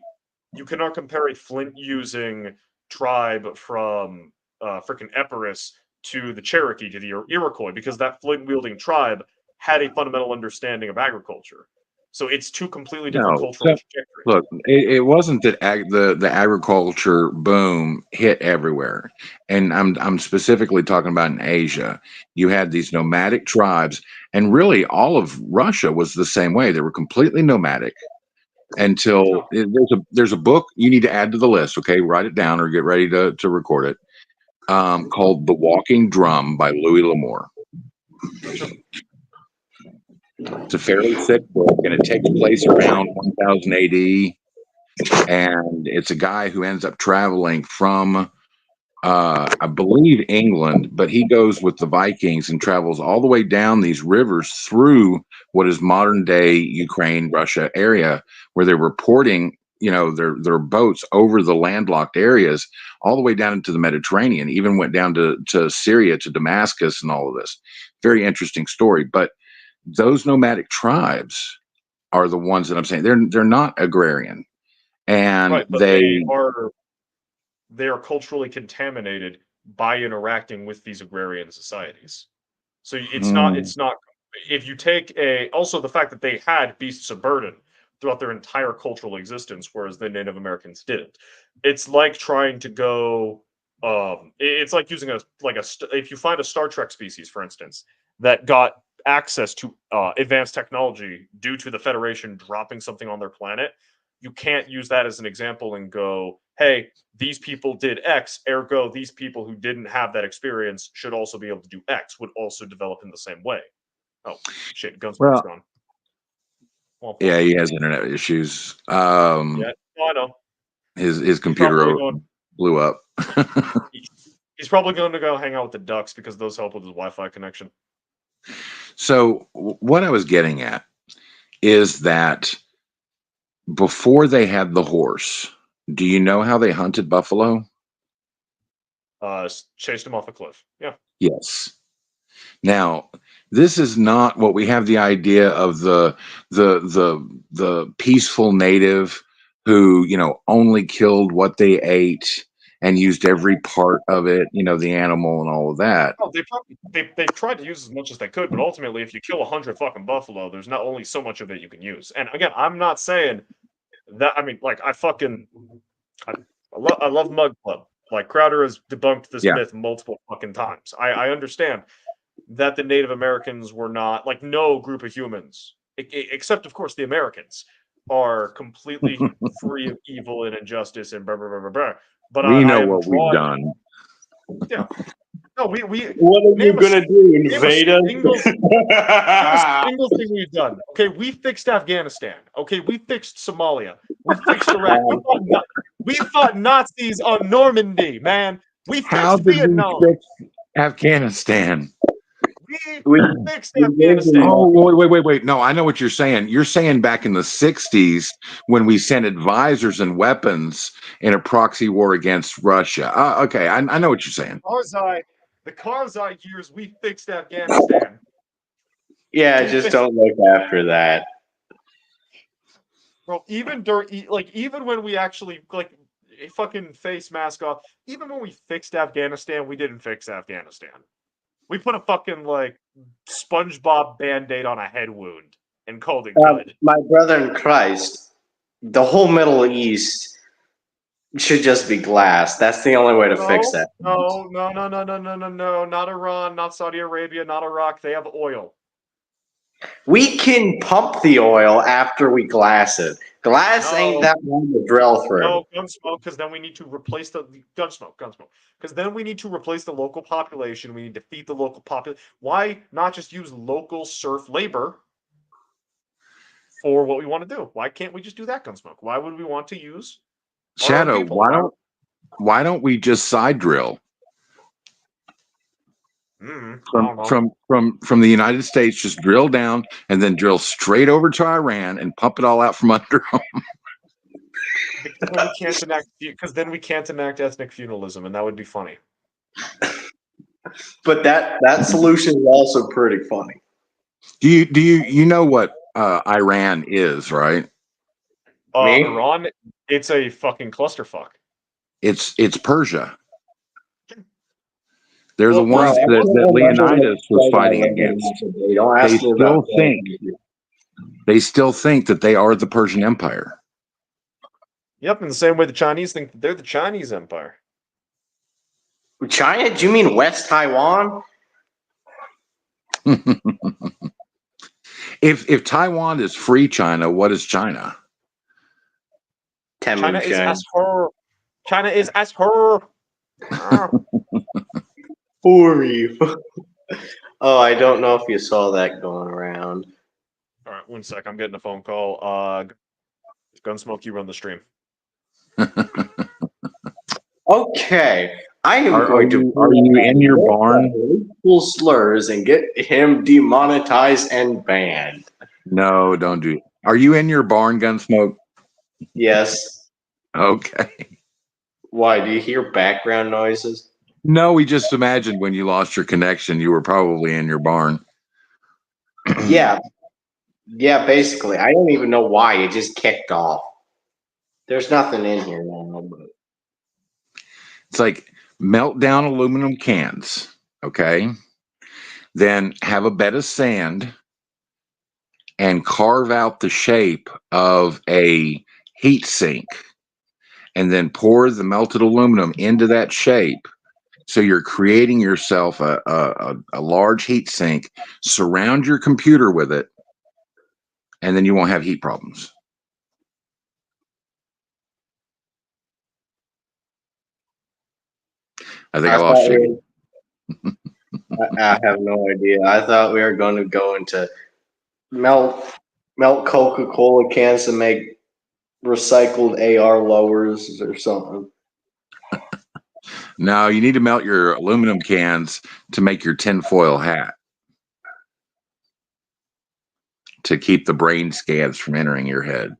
flint using tribe from freaking Epirus to the Cherokee, to the Iroquois, because that flint wielding tribe had a fundamental understanding of agriculture. So it's two completely different No. cultural So, trajectories. look, it wasn't that the agriculture boom hit everywhere, and I'm specifically talking about in Asia. You had these nomadic tribes, and really all of Russia was the same way. They were completely nomadic until there's a book you need to add to the list. Okay, write it down or get ready to record it. Called "The Walking Drum" by Louis L'Amour. It's a fairly thick book, and it takes place around 1000 AD. And it's a guy who ends up traveling from, I believe, England, but he goes with the Vikings and travels all the way down these rivers through what is modern day Ukraine, Russia area, where they're reporting, their boats over the landlocked areas, all the way down into the Mediterranean, even went down to Syria, to Damascus, and all of this. Very interesting story. But those nomadic tribes are the ones that I'm saying they're not agrarian, and Right, but they are culturally contaminated by interacting with these agrarian societies. So it's not if you take also the fact that they had beasts of burden throughout their entire cultural existence, whereas the Native Americans didn't. It's like trying to go it's like using if you find a Star Trek species, for instance, that got access to advanced technology due to the Federation dropping something on their planet, you can't use that as an example and go, hey, these people did X, ergo these people who didn't have that experience should also be able to do X, would also develop in the same way. Oh shit, Gunsmoke's gone. Well, yeah, he has internet issues. yeah, I know. His computer blew up. He's probably going to go hang out with the ducks because those help with his Wi-Fi connection. So what I was getting at is that before they had the horse, do you know how they hunted buffalo? Chased him off a cliff. Yeah. Yes. Now, this is not what we have the idea of the peaceful native who, only killed what they ate and used every part of it, the animal and all of that. Oh, they tried to use as much as they could, but ultimately, if you kill 100 fucking buffalo, there's not only so much of it you can use. And again, I'm not saying that. I mean, like, I love Mud Club. Like, Crowder has debunked this myth multiple fucking times. I understand that the Native Americans were not, like, no group of humans, except of course the Americans, are completely free of evil and injustice and blah blah blah blah blah. But we know what we've done. Yeah. No, we What are you name a gonna do? name a Invade us? single name a single thing we've done. Okay, we fixed Afghanistan. Okay, we fixed Somalia. We fixed Iraq. We fought Nazis on Normandy, man. We How fixed did we Vietnam. fix Afghanistan? We fixed Afghanistan. Oh, wait. No, I know what you're saying. You're saying back in the 60s when we sent advisors and weapons in a proxy war against Russia. Okay, I know what you're saying. The Karzai years, we fixed Afghanistan. Yeah, just don't look after that. Bro, even when we actually a fucking face mask off, even when we fixed Afghanistan, we didn't fix Afghanistan. We put a fucking SpongeBob band-aid on a head wound and called it good. My brother in Christ, the whole Middle East should just be glass. That's the only way to fix that. No, not Iran, not Saudi Arabia, not Iraq. They have oil. We can pump the oil after we glass it. Glass ain't that long to drill through. No, Gunsmoke, because then we need to replace the Gunsmoke. Because then we need to replace the local population. We need to feed the local population. Why not just use local serf labor for what we want to do? Why can't we just do that, Gunsmoke? Why would we want to use Shadow? Why don't we just side drill from the United States? Just drill down and then drill straight over to Iran and pump it all out from under them. Because then we can't enact ethnic feudalism, and that would be funny. But that solution is also pretty funny. Do you know what Iran is, right? Iran, it's a fucking clusterfuck. It's Persia. They're the ones that Leonidas was fighting against. They still think that they are the Persian Empire. Yep, in the same way the Chinese think that they're the Chinese Empire. China? Do you mean West Taiwan? If Taiwan is free China, what is China? China is as her. China is as her. For you. Oh, I don't know if you saw that going around. All right, 1 sec. I'm getting a phone call. Gunsmoke, you run the stream. Okay, I am Are you in your barn? Full slurs and get him demonetized and banned. No, don't do it. Are you in your barn, Gunsmoke? Yes. Okay. Why? Do you hear background noises? No, we just imagined when you lost your connection, you were probably in your barn. Yeah. Yeah, basically. I don't even know why. It just kicked off. There's nothing in here now. But... It's like melt down aluminum cans, okay? Then have a bed of sand and carve out the shape of a heat sink and then pour the melted aluminum into that shape. So you're creating yourself a large heat sink, surround your computer with it, and then you won't have heat problems. I think I lost you. I have no idea. I thought we were going to go into melt Coca-Cola cans to make recycled AR lowers or something. No, you need to melt your aluminum cans to make your tinfoil hat to keep the brain scans from entering your head.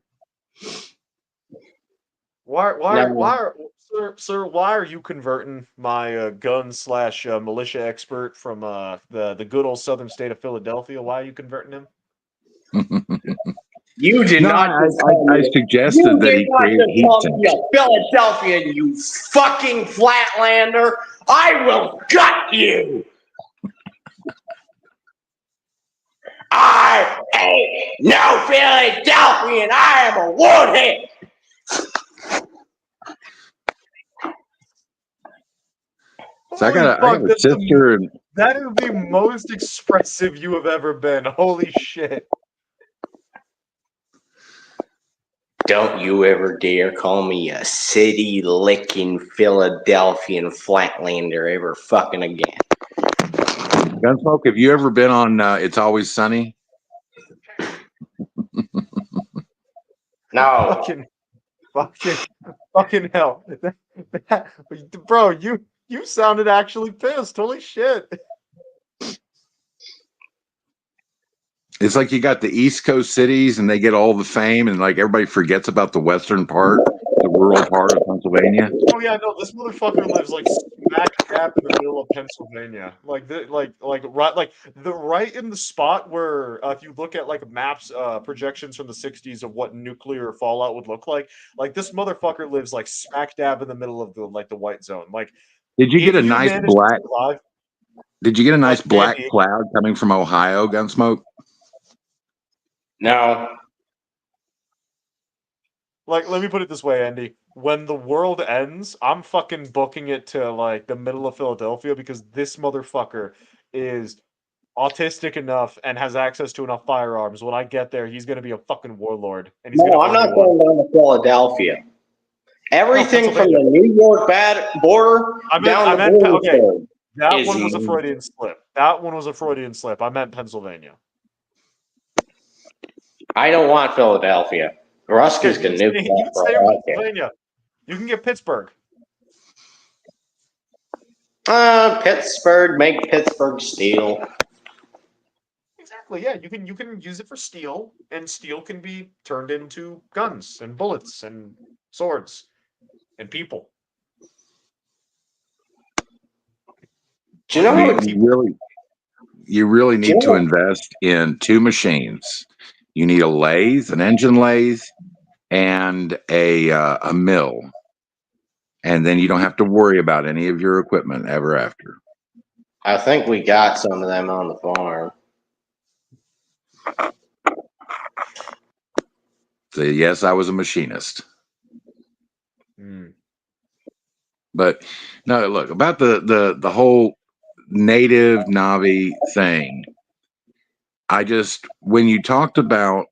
Sir, why are you converting my gun/militia expert from the good old southern state of Philadelphia? Why are you converting him? You did not. I suggested that he create heat sinks. Philadelphia, you fucking flatlander! I will gut you. I ain't no Philadelphian. I am a woodhead. So I got a sister. That is the most expressive you have ever been. Holy shit. Don't you ever dare call me a city-licking Philadelphian flatlander ever fucking again. Gunsmoke, have you ever been on It's Always Sunny? No. Fucking hell. Bro, you sounded actually pissed. Holy shit. It's like you got the East Coast cities and they get all the fame, and like everybody forgets about the western part, the rural part of Pennsylvania. Oh yeah, no, this motherfucker lives like smack dab in the middle of Pennsylvania. Like right in the spot where if you look at like maps projections from the 60s of what nuclear fallout would look like this motherfucker lives like smack dab in the middle of the white zone. Like Did you get a if you nice manage to black? survive, Did you get a nice like black Andy, cloud coming from Ohio, Gunsmoke? No. like let me put it this way, Andy. When the world ends, I'm fucking booking it to like the middle of Philadelphia because this motherfucker is autistic enough and has access to enough firearms. When I get there, he's gonna be a fucking warlord, and he's No, gonna I'm own not one. going down to Philadelphia. Everything from Pennsylvania. the New York border down to Williamsburg. That Is one was a he- Freudian slip. That one was a Freudian slip. I meant Pennsylvania. I don't want Philadelphia. Ruski's Okay, can you nuke can that for stay in all I care. Pennsylvania. You can get Pittsburgh. Pittsburgh, make Pittsburgh steel. Exactly. Yeah, you can use it for steel, and steel can be turned into guns and bullets and swords and people. Do you know Or what? You really need to invest in two machines. You need a lathe, an engine lathe, and a mill, and then you don't have to worry about any of your equipment ever after. I think we got some of them on the farm. So yes, I was a machinist. Mm. But no, look about the whole native Navi thing. I just when you talked about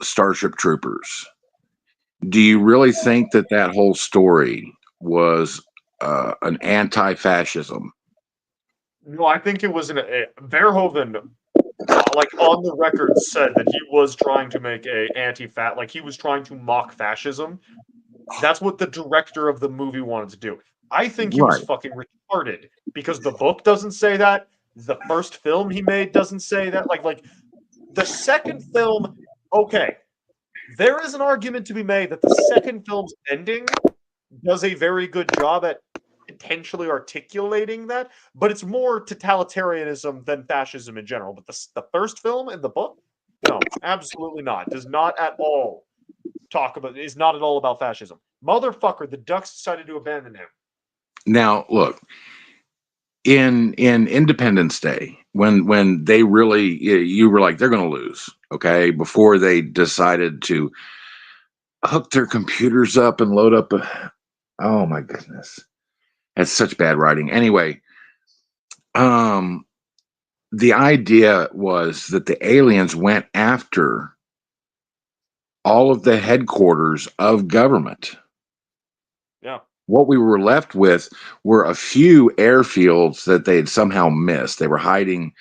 Starship Troopers, do you really think that that whole story was an anti-fascism? No, I think it was Verhoeven, like on the record, said that he was trying to make a anti-fat, like he was trying to mock fascism. That's what the director of the movie wanted to do. I think he was Right. fucking retarded because the book doesn't say that. The first film he made doesn't say that. Like the second film, okay, there is an argument to be made that the second film's ending does a very good job at potentially articulating that, but it's more totalitarianism than fascism in general. But the first film in the book, no, absolutely not. Does not at all is not at all about fascism. Motherfucker, the Ducks decided to abandon him. Now, look, in Independence Day, when they really you were like they're going to lose, okay, before they decided to hook their computers up and load up oh my goodness. That's such bad writing. Anyway, the idea was that the aliens went after all of the headquarters of government. Yeah. What we were left with were a few airfields that they had somehow missed. They were hiding,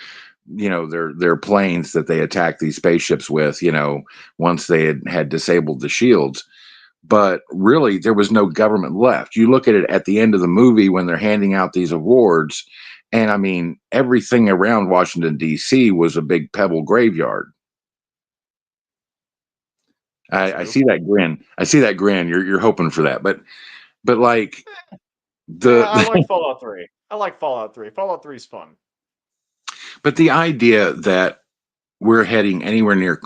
their planes that they attacked these spaceships with, once they had disabled the shields. But really, there was no government left. You look at it at the end of the movie when they're handing out these awards, and I mean, everything around Washington, D.C. was a big pebble graveyard. I see that grin. You're hoping for that, but like I like Fallout 3. I like Fallout 3. Fallout 3 is fun. But the idea that we're heading anywhere near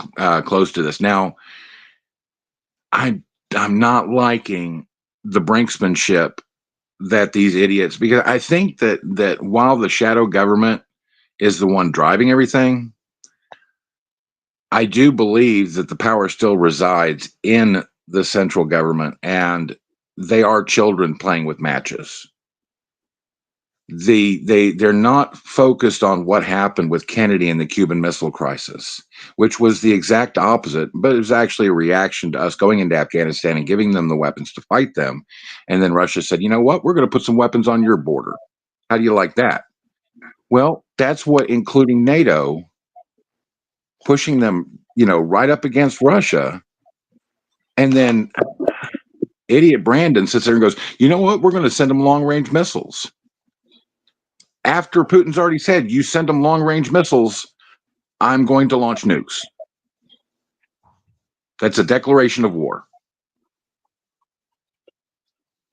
close to this now, I'm not liking the brinksmanship that these idiots, because I think that while the shadow government is the one driving everything, I do believe that the power still resides in the central government, and they are children playing with matches. They're not focused on what happened with Kennedy and the Cuban Missile Crisis, which was the exact opposite, but it was actually a reaction to us going into Afghanistan and giving them the weapons to fight them. And then Russia said, you know what, we're going to put some weapons on your border. How do you like that? Well, that's what, including NATO, pushing them, right up against Russia. And then idiot Brandon sits there and goes, you know what? We're going to send them long range missiles. After Putin's already said, you send them long range missiles, I'm going to launch nukes. That's a declaration of war.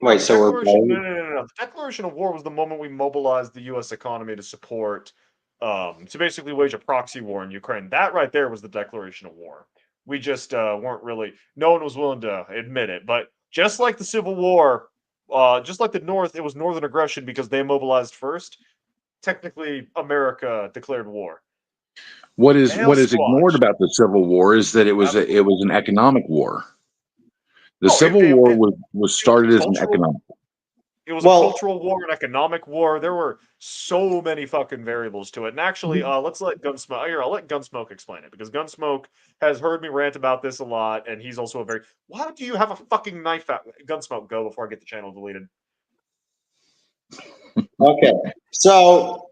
Wait, so we're no. The declaration of war was the moment we mobilized the U.S. economy to support, to basically wage a proxy war in Ukraine. That right there was the declaration of war. We just weren't really. No one was willing to admit it. But just like the Civil War, just like the North, it was Northern aggression because they mobilized first. Technically, America declared war. What is Squatch. ignored about the Civil War is that it was an economic war. The Civil War was started as an economic. It was a cultural war, an economic war. There were so many fucking variables to it. And actually, let's let Gunsmoke. Here, I'll let Gunsmoke explain it because Gunsmoke has heard me rant about this a lot, and he's also a very. Why do you have a fucking knife out? Gunsmoke, go before I get the channel deleted. Okay, so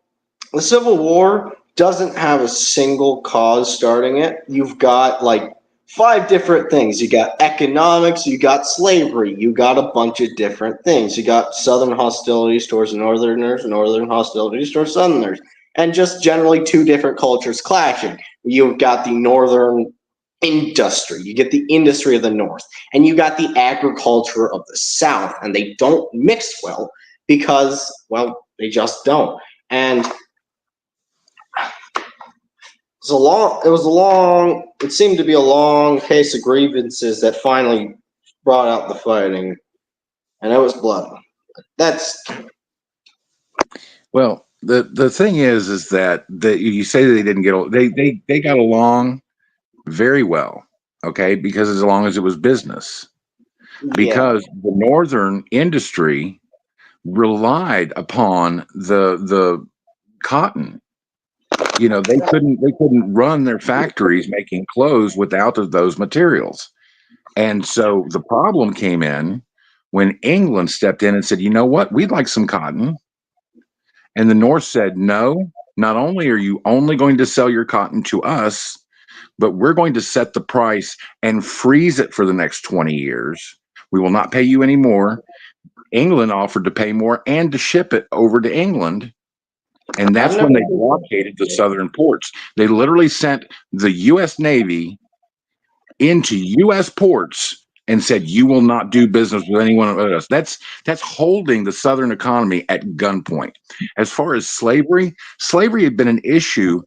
the Civil War doesn't have a single cause starting it. You've got like 5 different things. You got economics, you got slavery, you got a bunch of different things. You got Southern hostilities towards Northerners, Northern hostilities towards Southerners, and just generally 2 different cultures clashing. You've got the Northern industry, you get the industry of the North, and you got the agriculture of the South, and they don't mix well because, well, they just don't. And it seemed to be a long case of grievances that finally brought out the fighting, and it was blood. Well, the thing is that you say they didn't get they got along very well, okay, because as long as it was business, because the Northern industry relied upon the cotton. They couldn't run their factories making clothes without those materials. And so the problem came in when England stepped in and said, you know what, we'd like some cotton. And the North said, no, not only are you only going to sell your cotton to us, but we're going to set the price and freeze it for the next 20 years. We will not pay you any more. England offered to pay more and to ship it over to England. And that's when they blockaded the southern ports. They literally sent the U.S. Navy into U.S. ports and said, you will not do business with anyone else. That's holding the southern economy at gunpoint. As far as slavery had been an issue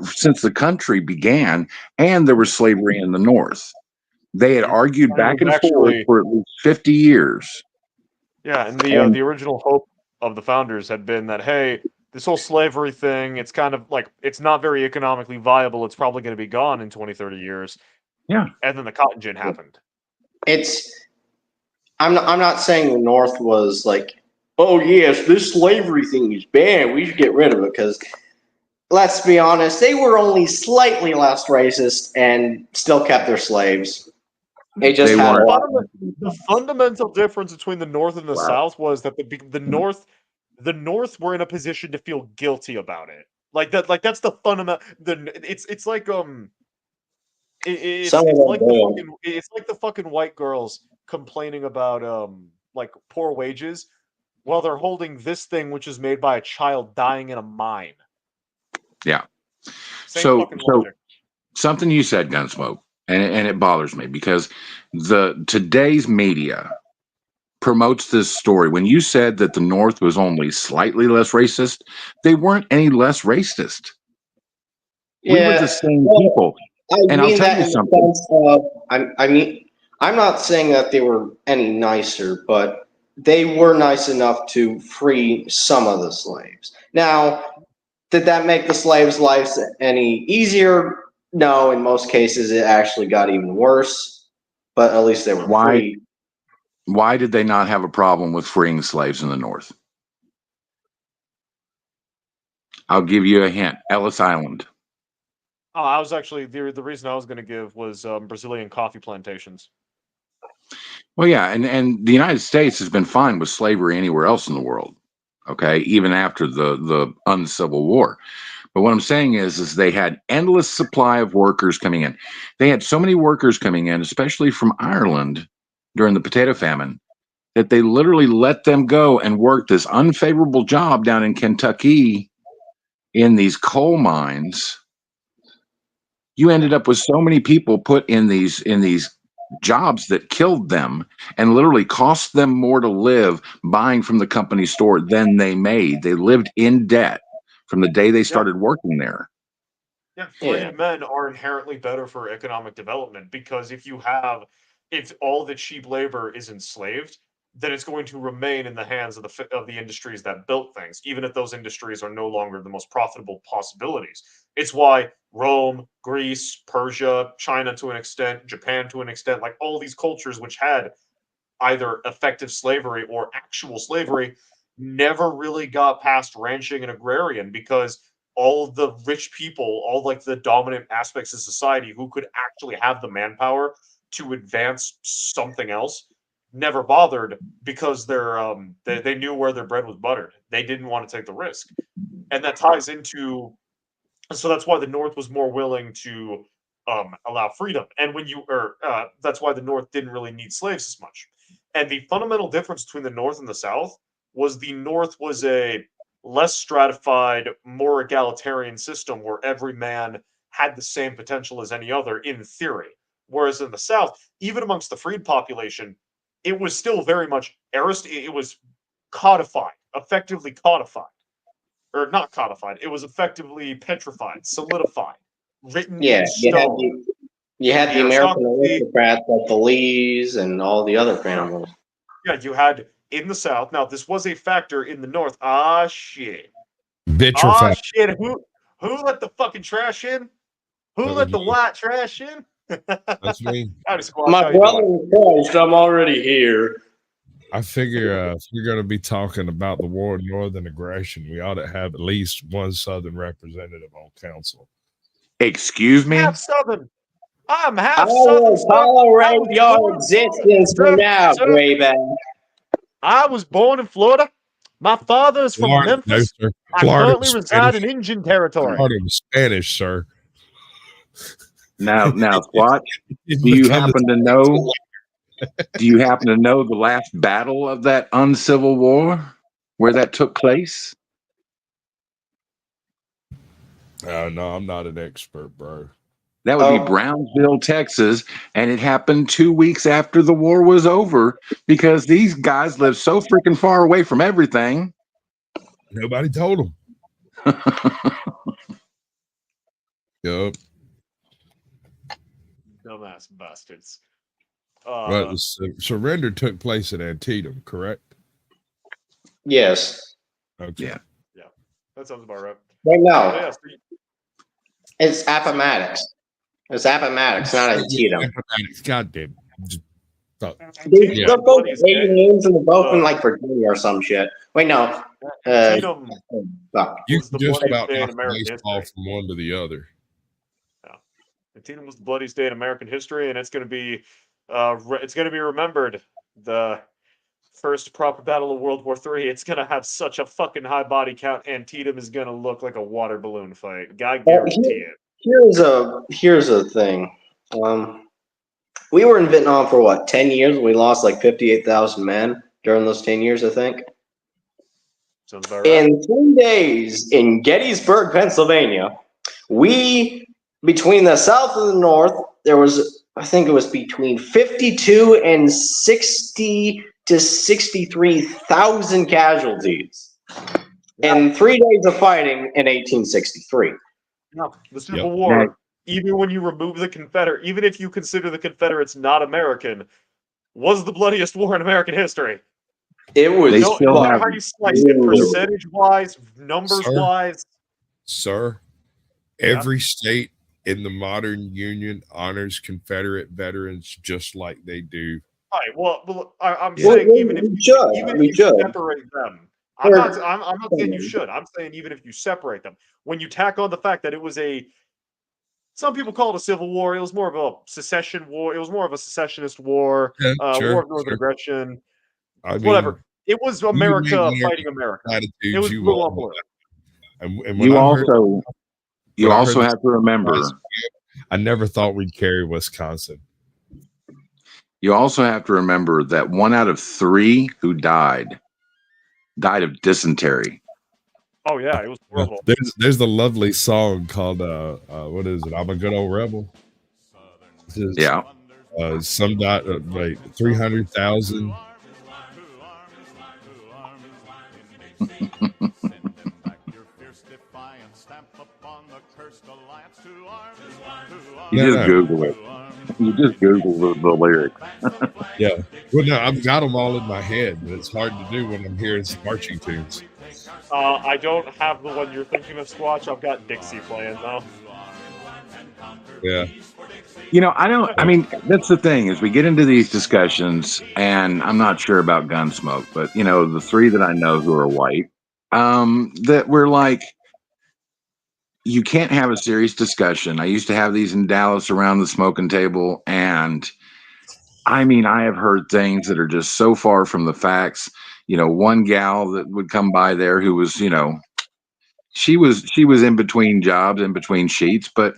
since the country began, and there was slavery in the North. They had argued back and forth for at least 50 years. Yeah, and the original hope of the founders had been that, hey, this whole slavery thing, it's kind of like, it's not very economically viable. It's probably going to be gone in 20, 30 years. Yeah. And then the cotton gin happened. I'm not saying the North was like, oh yes, this slavery thing is bad, we should get rid of it, because let's be honest, they were only slightly less racist and still kept their slaves. They just had the fundamental difference between the North and the South was that the North were in a position to feel guilty about it. Like that's the fundamental. It's like it's like the fucking white girls complaining about like poor wages while they're holding this thing which is made by a child dying in a mine. Yeah. Same fucking logic. Something you said, Gunsmoke, and it bothers me because today's media promotes this story. When you said that the North was only slightly less racist, they weren't any less racist. We were the same people. And I'll tell you something. I'm not saying that they were any nicer, but they were nice enough to free some of the slaves. Now, did that make the slaves' lives any easier? No, in most cases, it actually got even worse. But at least they were free. Why did they not have a problem with freeing slaves in the North? I'll give you a hint. Ellis Island. Oh, I was actually the reason I was going to give was Brazilian coffee plantations. Well, yeah, and the United States has been fine with slavery anywhere else in the world. Okay, even after the uncivil war. But what I'm saying is they had endless supply of workers coming in. They had so many workers coming in, especially from Ireland during the potato famine, that they literally let them go and work this unfavorable job down in Kentucky in these coal mines. You ended up with so many people put in these jobs that killed them and literally cost them more to live buying from the company store than they made. They lived in debt from the day they started working there. Yeah, Yeah. freed men are inherently better for economic development because if all the cheap labor is enslaved, then it's going to remain in the hands of the industries that built things, even if those industries are no longer the most profitable possibilities. It's why Rome, Greece, Persia, China to an extent, Japan to an extent, like all these cultures which had either effective slavery or actual slavery, never really got past ranching and agrarian because all of the rich people, all like the dominant aspects of society who could actually have the manpower to advance something else, never bothered because they knew where their bread was buttered. They didn't want to take the risk, and that ties into. So that's why the North was more willing to allow freedom, and that's why the North didn't really need slaves as much. And the fundamental difference between the North and the South was the North was a less stratified, more egalitarian system where every man had the same potential as any other in theory. Whereas in the South, even amongst the freed population, it was still very much it was codified, effectively codified. Or not codified, it was effectively petrified, solidified, written Yeah, in stone. you had the American Aristocracy, aristocrats like the Lees and all the other families. yeah, you had in the South. Now, this was a factor in the North. Ah, shit. Ah, Vitrified. shit. Who let the fucking trash in? Who That was let the me. white trash in? That's me. Howdy, Squawk. My How you brother doing? in Christ, I'm already here. I figure if we're going to be talking about the war of northern aggression, we ought to have at least one Southern representative on council. Excuse me? Half Southern. I'm I half Southern, will sir. I tolerate was your born in Florida. existence Sir, from now, sir, Grayback. I was born in Florida. My father is from Florida, no, Memphis. sir. I Florida currently was reside Spanish. in Indian Territory. Florida was Spanish, sir. Now, Squatch, It do you become the- happen to know? Do you happen to know the last battle of that uncivil war, where that took place? No, I'm not an expert, bro. That would be Oh. Brownsville, Texas, and it happened 2 weeks after the war was over because these guys lived so freaking far away from everything. Nobody told them. Yup. Dumbass bastards. But the surrender took place at Antietam, correct? Yes. Okay. Yeah. That sounds about right. Right now, So, yeah, so it's Appomattox. It's Appomattox, not Antietam. Appomattox. God damn. Fuck. Antietam Yeah. They're was the both bloodiest Canadian day. names and they're both in like Virginia or some shit. Wait, no. Antietam Fuck. You was can the just bloodiest about day in knock a American baseball history. from one to the other. Antietam was the bloodiest day in American history, and it's going to be remembered. The first proper battle of World War III. It's going to have such a fucking high body count. Antietam is going to look like a water balloon fight. I guarantee it. Here's a thing. We were in Vietnam for what, 10 years? We lost like 58,000 men during those 10 years, I think. Sounds about right. In 3 days in Gettysburg, Pennsylvania, between the South and the North, there was, I think it was between 52 and 60 to 63,000 casualties in 3 days of fighting in 1863. No, the Civil War, even when you remove the Confederate, even if you consider the Confederates not American, was the bloodiest war in American history. It was No matter how you slice it, percentage-wise, numbers-wise. Sir, every state in the modern Union honors Confederate veterans just like they do. All right, well I'm saying even if you separate them, I'm not saying you should. I'm saying even if you separate them, when you tack on the fact that it was some people call it a civil war. It was more of a secession war. It was more of a secessionist war, war of northern aggression. I mean, Whatever. It was You America make fighting America. Attitudes It was you blue all on blue. And when You I heard, also you when I heard also this have to remember I never thought we'd carry Wisconsin. you also have to remember that 1 out of 3 who died of dysentery. Oh yeah, it was horrible. There's the lovely song called what is it? I'm a good old rebel. This is, Yeah. Some dot like 300,000. You just Google it. You just Google the lyrics. Yeah. Well, no, I've got them all in my head, but it's hard to do when I'm hearing some marching tunes. I don't have the one you're thinking of, Squatch. I've got Dixie playing though. Yeah. I mean, that's the thing is we get into these discussions and I'm not sure about Gunsmoke, but the 3 that I know who are white, that we're like, you can't have a serious discussion. I used to have these in Dallas around the smoking table. And I mean, I have heard things that are just so far from the facts. One gal that would come by there who was, she was in between jobs, in between sheets, but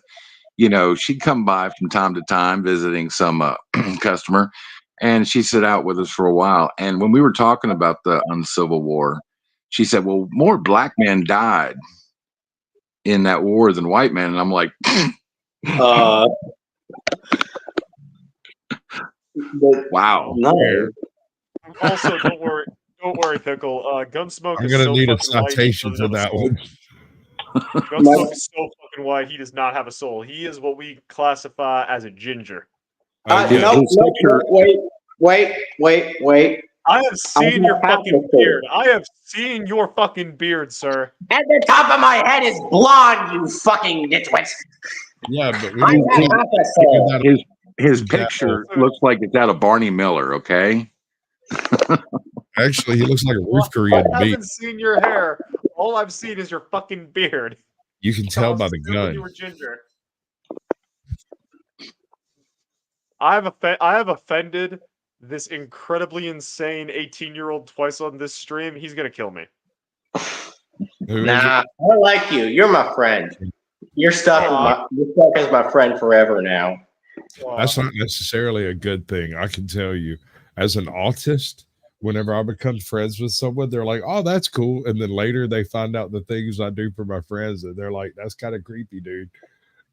she'd come by from time to time visiting some customer, and she sat out with us for a while. And when we were talking about the Civil War, she said, well, more black men died in that war than white men. And I'm like, wow. No. Also, don't worry, Pickle. Gunsmoke I'm is gonna so need a fucking white, he citation doesn't for have a that soul. one. Gunsmoke is so fucking white, he does not have a soul. He is what we classify as a ginger. No, wait. I have seen your fucking beard. I have seen your fucking beard, sir. At the top of my head is blonde, you fucking nitwit. Yeah, but we I don't have think half a soul. His picture looks like it's out of Barney Miller, okay? actually he looks like a roof I Korean to me. haven't seen your hair. All I've seen is your fucking beard. You can tell by the When you gun. were ginger. I have offended this incredibly insane 18-year-old twice on this stream. He's gonna kill me. Who is Nah, I like you. You're my friend. You're stuck as my friend forever now. That's not necessarily a good thing. I can tell you, as an autist, whenever I become friends with someone, they're like, "Oh, that's cool," and then later they find out the things I do for my friends, and they're like, "That's kind of creepy, dude."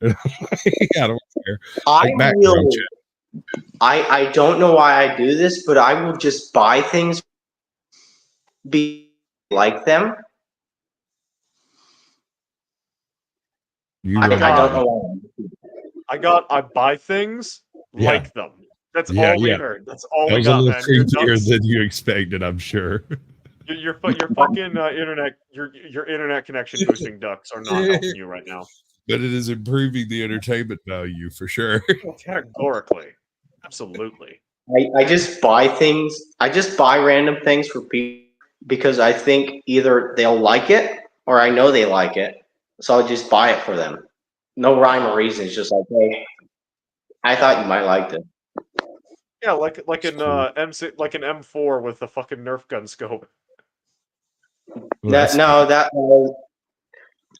I don't care. I don't know why I do this, but I will just buy things, be like them. I don't know. I buy things like them. That's all we heard. That's all we was got, a man. little creepier than you expected, I'm sure. Your fucking internet your internet connection boosting ducks are not helping you right now. But it is improving the entertainment value for sure. Categorically. Absolutely. I just buy things. I just buy random things for people because I think either they'll like it or I know they like it. So I'll just buy it for them. No rhyme or reason. It's just like, hey, I thought you might like this. Yeah, like an M6, like an M4 with a fucking Nerf gun scope.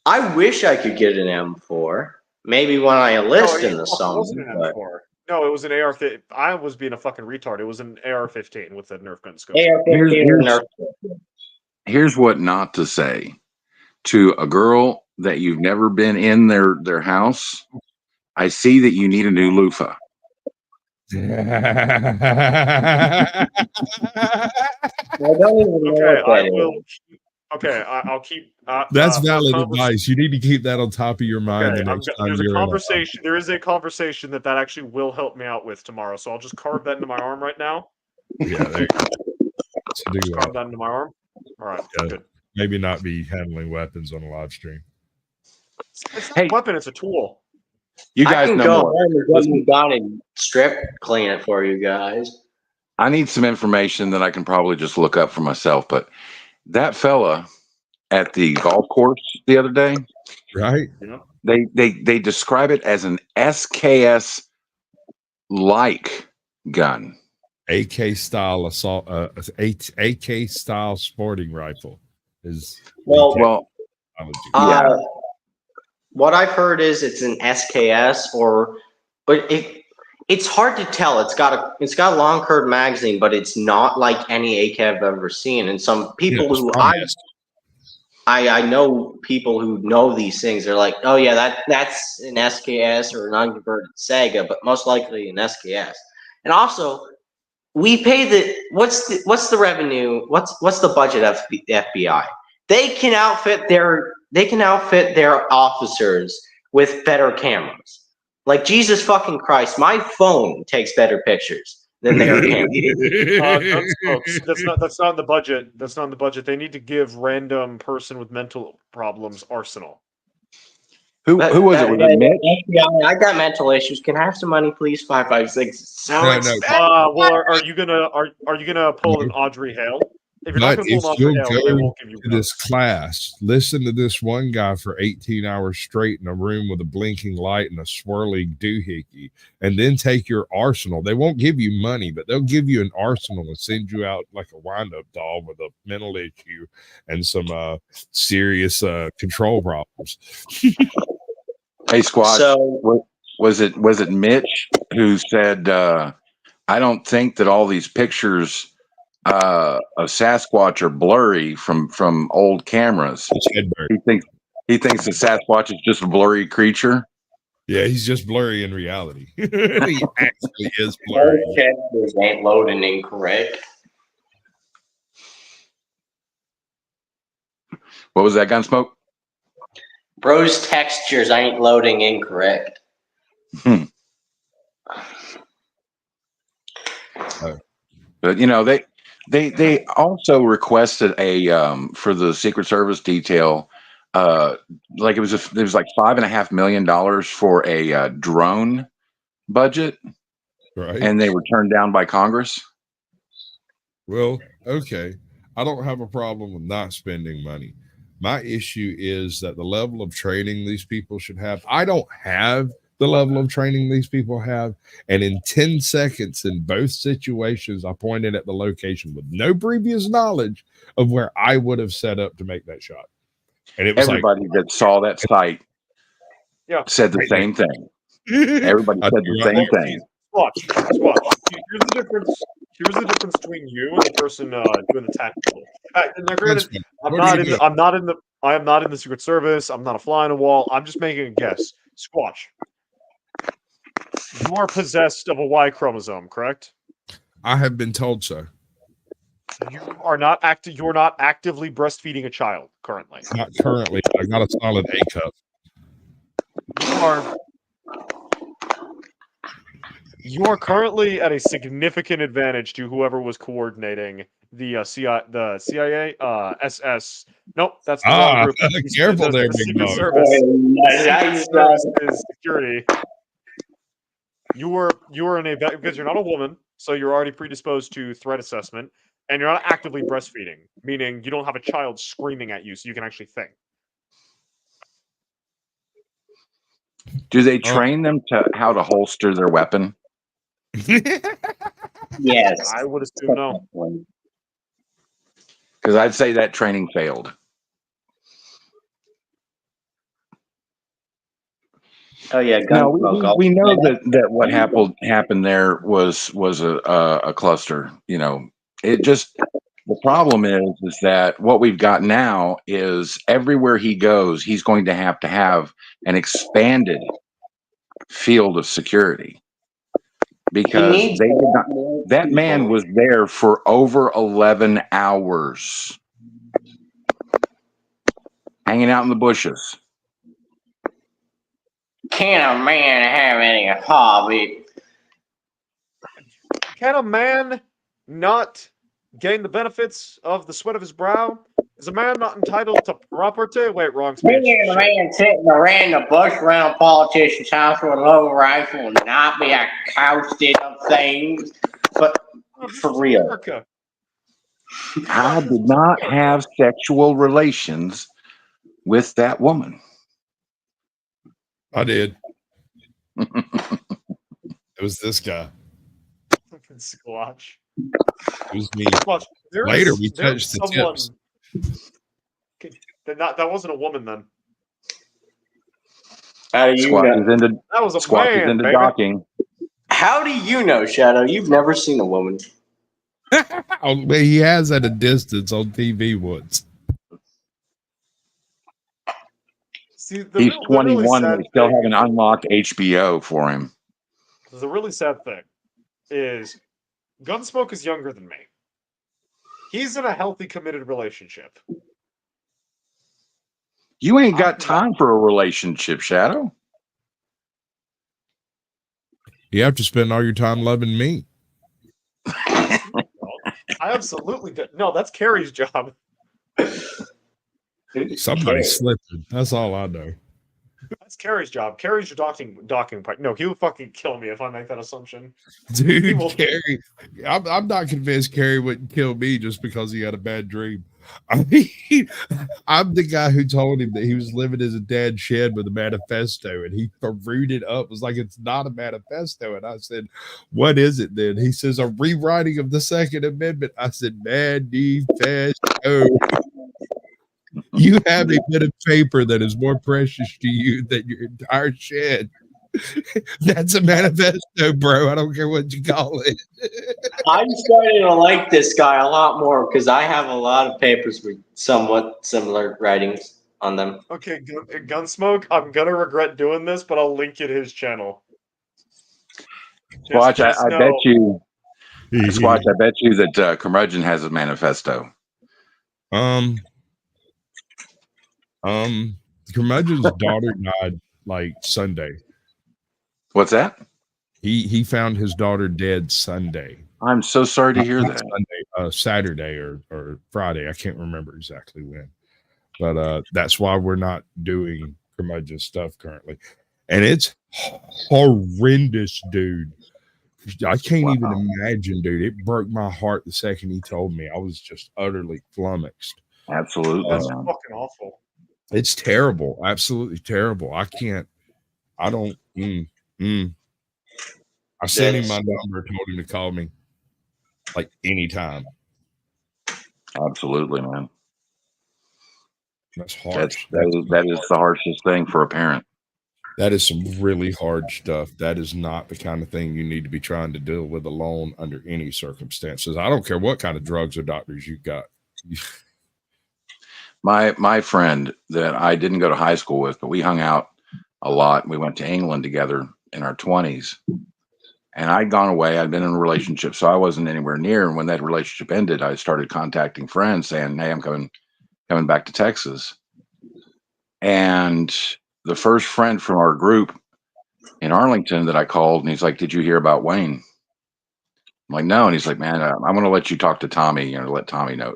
I wish I could get an M4. Maybe when I enlist in the summer. No, it was an AR. I was being a fucking retard. It was an AR-15 with a Nerf gun scope. Here's what not to say to a girl that you've never been in their house. I see that you need a new loofah. I'll keep. That's valid advice. You need to keep that on top of your mind the next time there's a you're conversation. There is a conversation that actually will help me out with tomorrow. So I'll just carve that into my arm right now. Yeah, there you go. Carve that into my arm. All right, good. Maybe not be handling weapons on a live stream. It's not a weapon. It's a tool. You guys know go home and gun and strip clean it for you guys. I need some information that I can probably just look up for myself, but that fella at the golf course the other day, right? They describe it as an SKS like gun. AK style assault, AK style sporting rifle is Well, Well, technology. Uh, what I've heard is it's an SKS, but it's hard to tell. It's got a long curved magazine, but it's not like any AK I've ever seen. And some people it's who promised. I know people who know these things. They're like, oh yeah, that's an SKS or an unconverted Sega, but most likely an SKS. And also, we pay what's the revenue? What's the budget of the FBI? They can outfit their officers with better cameras. Like Jesus fucking Christ, my phone takes better pictures than their camera. Folks, that's not in the budget. That's not in the budget. They need to give random person with mental problems arsenal. who was it? Was it Mitch? FBI, I got mental issues. Can I have some money, please? 556. So No, expensive. Well, are you gonna pull an Audrey Hale? If you're not But gonna pull if an Audrey you'll Hale, they go won't give you to this class, listen to this one guy for 18 hours straight in a room with a blinking light and a swirling doohickey, and then take your arsenal. They won't give you money, but they'll give you an arsenal and send you out like a wind-up doll with a mental issue and some serious control problems. Hey, Squad. So Was it Mitch who said, I don't think that all these pictures of Sasquatch are blurry from old cameras. He thinks the Sasquatch is just a blurry creature. Yeah, he's just blurry in reality. He actually is blurry. textures ain't loading incorrect. What was that, Gunsmoke? Bro's textures ain't loading incorrect. But they also requested a for the Secret Service detail, like it was like $5.5 million for a drone budget, Right. and they were turned down by Congress. Well, okay. I don't have a problem with not spending money. My issue is that the level of training these people should have. I don't have the level of training these people have. And in 10 seconds, in both situations, I pointed at the location with no previous knowledge of where I would have set up to make that shot. And it was Everybody that saw that site said the same thing. Everybody said the same thing. Watch. Here's the difference. Here's the difference between you and the person doing the tactical. Now, granted, I am not in the Secret Service. I'm not a fly on the wall. I'm just making a guess. Squatch. You are possessed of a Y chromosome, correct? I have been told so. You are not You're not actively breastfeeding a child currently. Not currently. I got a solid A cup. You are currently at a significant advantage to whoever was coordinating the CIA, SS. Nope, that's the wrong group. Careful there, big Secret dog. Service. Secret Service is security. You were in a because you're not a woman, so you're already predisposed to threat assessment, and you're not actively breastfeeding, meaning you don't have a child screaming at you, so you can actually think. Do they train them to how to holster their weapon? Yes. I would assume no. Because I'd say that training failed. Oh yeah, No, we know that what happened there was a cluster. You know, it just the problem is that what we've got now is everywhere he goes, he's going to have an expanded field of security because they did not. That man was there for over 11 hours, hanging out in the bushes. Can a man have any hobby? Can a man not gain the benefits of the sweat of his brow? Is a man not entitled to property? Wait, wrong speech. Can a man sit in a random bush around a politician's house with a little rifle and not be accosted of things? But for real. America. I did not have sexual relations with that woman. I did. It was this guy. Squatch. It was me. Squatch. Later, we touched the tips. That wasn't a woman then. How do you Squatch know? is into That was a Squatch is man, into baby. docking. How do you know, Shadow? You've never seen a woman. Oh, but he has at a distance on TV once. See, He's the 21 really and sad they still thing haven't unlocked HBO for him. The really sad thing is Gunsmoke is younger than me. He's in a healthy, committed relationship. You ain't got time for a relationship, Shadow. You have to spend all your time loving me. I absolutely did. No, that's Carrie's job. Somebody slipped it. That's all I know. That's Carrie's job. Carrie's your docking part. No, he would fucking kill me if I make that assumption. Dude, will- Carrie, I'm not convinced Carrie wouldn't kill me just because he had a bad dream. I mean, I'm the guy who told him that he was living in his dad's shed with a manifesto, and he rooted up. Was like, it's not a manifesto. And I said, what is it then? He says, a rewriting of the Second Amendment. I said, manifesto. You have a bit of paper that is more precious to you than your entire shed. That's a manifesto, bro. I don't care what you call it. I'm starting to like this guy a lot more because I have a lot of papers with somewhat similar writings on them. Okay, Gunsmoke, I'm gonna regret doing this, but I'll link you to his channel. Squatch, I bet you. Squatch, Yeah. I bet you that Curmudgeon has a manifesto. Curmudgeon's daughter died like Sunday. What's that? He found his daughter dead Sunday. I'm so sorry to hear Not that. Sunday, Saturday or Friday. I can't remember exactly when. But that's why we're not doing Curmudgeon stuff currently. And it's horrendous, dude. I can't even imagine, dude. It broke my heart the second he told me. I was just utterly flummoxed. Absolutely. That's man. fucking awful. It's terrible. Absolutely terrible. I don't. I sent him my number, told him to call me like anytime. Absolutely, man. That's harsh. That is the harshest thing for a parent. That is some really hard stuff. That is not the kind of thing you need to be trying to deal with alone under any circumstances. I don't care what kind of drugs or doctors you've got. My friend that I didn't go to high school with, but we hung out a lot. We went to England together in our 20s. And I'd gone away. I'd been in a relationship, so I wasn't anywhere near. And when that relationship ended, I started contacting friends saying, hey, I'm coming back to Texas. And the first friend from our group in Arlington that I called, and he's like, did you hear about Wayne? I'm like, no. And he's like, man, I'm going to let you talk to Tommy, let Tommy know,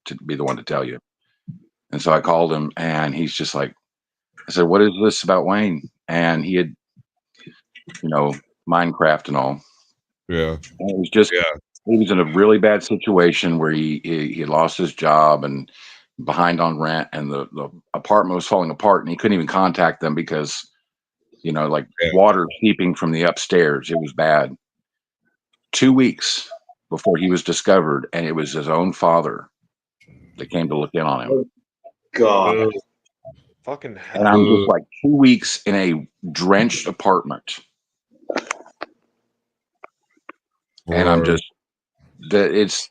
to be the one to tell you. And so I called him, and he's just like, I said, what is this about Wayne? And he had, Minecraft and all. Yeah. And it was just, he was in a really bad situation where he had lost his job and behind on rent, and the apartment was falling apart, and he couldn't even contact them because, water seeping from the upstairs. It was bad. 2 weeks before he was discovered, and it was his own father that came to look in on him. God. Fucking hell. And I'm just like 2 weeks in a drenched apartment. And I'm just, it's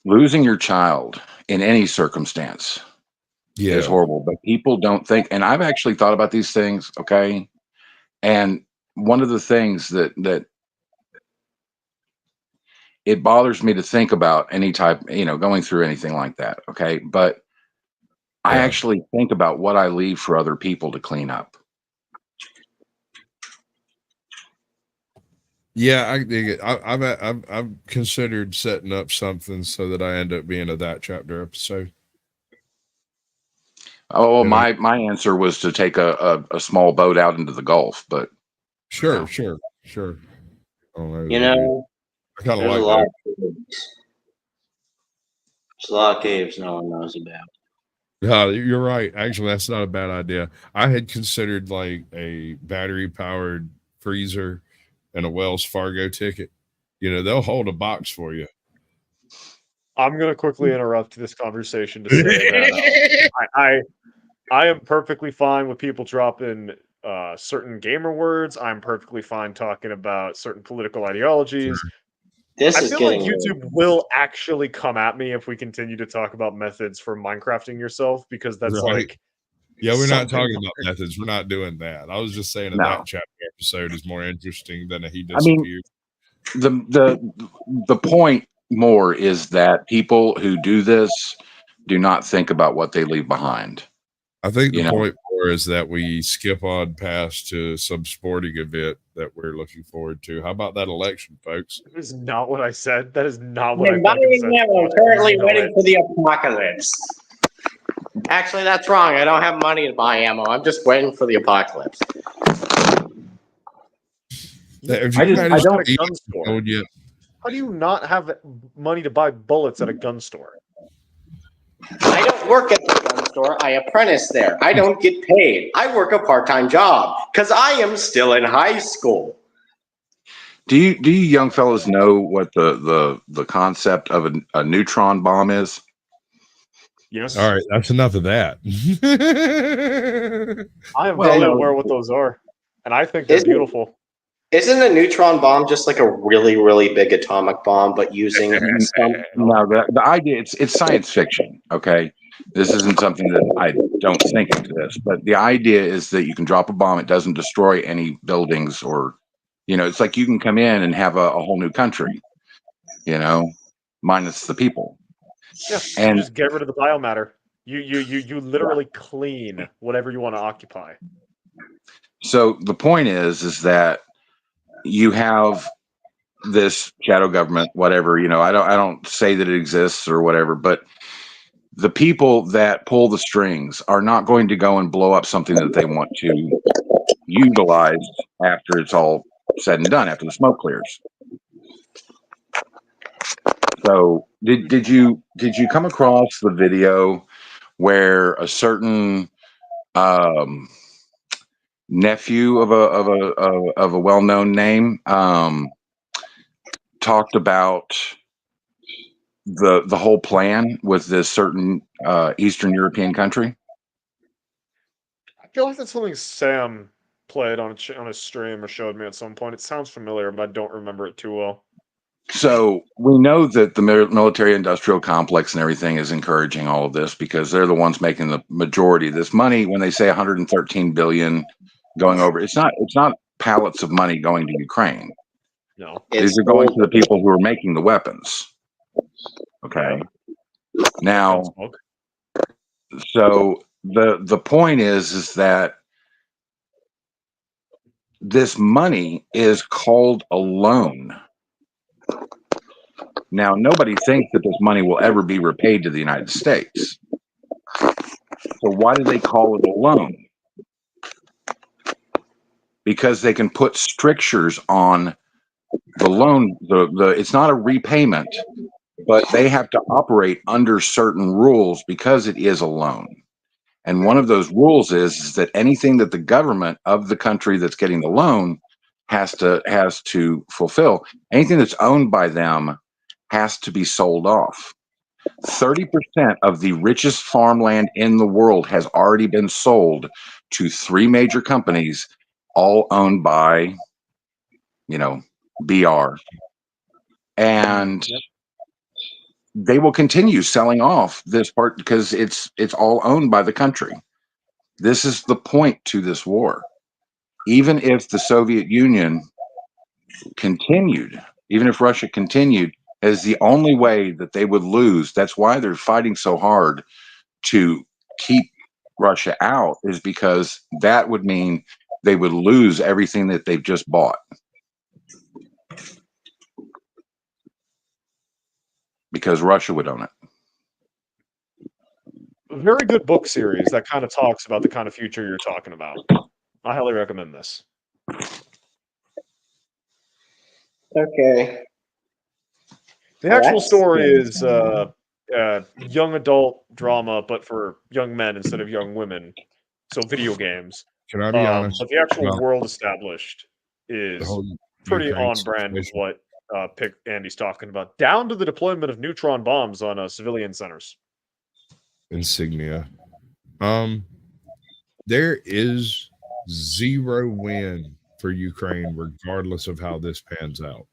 losing your child in any circumstance is horrible, but people don't think, and I've actually thought about these things. Okay. And one of the things that it bothers me to think about any type, going through anything like that. Okay. But I actually think about what I leave for other people to clean up. Yeah, I dig it. I've considered setting up something so that I end up being a That Chapter episode. Oh, my answer was to take a small boat out into the Gulf, but sure. I kind of like that. There's a lot of caves no one knows about. No, you're right. Actually, that's not a bad idea. I had considered like a battery powered freezer and a Wells Fargo ticket. they'll hold a box for you. I'm going to quickly interrupt this conversation to say that I am perfectly fine with people dropping certain gamer words. I'm perfectly fine talking about certain political ideologies. This I is feel like getting YouTube will actually come at me if we continue to talk about methods for Minecrafting yourself, because that's Right. like Yeah, we're not something talking about methods. We're not doing that. I was just saying that No. that chapter episode is more interesting than a he I mean, disappeared. the point more is that people who do this do not think about what they leave behind. I think the you know. point more is that we skip on past to some sporting event that we're looking forward to. How about that election, folks? that is not what I said. That is not what I I'm fucking said. currently You know waiting it. for the apocalypse. Actually, that's wrong. I don't have money to buy ammo. I'm just waiting for the apocalypse. Have I you just- had I his don't- At a gun store. code yet? How do you not have money to buy bullets at a gun store? I don't work at the gun store. I apprentice there. I don't get paid. I work a part-time job because I am still in high school. Do you young fellas know what the concept of a neutron bomb is? Yes. All right, that's enough of that. I am Well, very no. aware what those are, and I think they're Isn't- beautiful. Isn't a neutron bomb just like a really, really big atomic bomb, but using No, the idea it's science fiction. Okay, this isn't something that I don't think exists, but the idea is that you can drop a bomb; it doesn't destroy any buildings, or it's like you can come in and have a whole new country, minus the people. Yeah, And you just get rid of the biomatter. You literally clean whatever you want to occupy. so the point is that you have this shadow government, whatever, I don't say that it exists or whatever, but the people that pull the strings are not going to go and blow up something that they want to utilize after it's all said and done, after the smoke clears. So did you come across the video where a certain nephew of a well-known name talked about the whole plan with this certain Eastern European country? I feel like that's something Sam played on a stream or showed me at some point. It sounds familiar, but I don't remember it too well. So we know that the military-industrial complex and everything is encouraging all of this because they're the ones making the majority of this money. When they say 113 billion going over, it's not pallets of money going to Ukraine. No. These are going to the people who are making the weapons. Okay. Now, Gunsmoke. so the point is that this money is called a loan. Now, nobody thinks that this money will ever be repaid to the United States. So why do they call it a loan? Because they can put strictures on the loan. It's not a repayment, but they have to operate under certain rules because it is a loan. And one of those rules is that anything that the government of the country that's getting the loan has to fulfill, anything that's owned by them has to be sold off. 30% of the richest farmland in the world has already been sold to 3 major companies, all owned by, BR. And they will continue selling off this part because it's all owned by the country. This is the point to this war. Even if the Soviet Union continued, even if Russia continued, as the only way that they would lose, that's why they're fighting so hard to keep Russia out, is because that would mean they would lose everything that they've just bought. Because Russia would own it. Very good book series that kind of talks about the kind of future you're talking about. I highly recommend this. Okay. The Well, actual that's story good. is young adult drama, but for young men instead of young women. So video games. Can I be honest? But the actual Well, world established is the whole pretty Ukraine on brand with situation. what pick Andy's talking about, down to the deployment of neutron bombs on civilian centers. Insignia. There is zero win for Ukraine, regardless of how this pans out.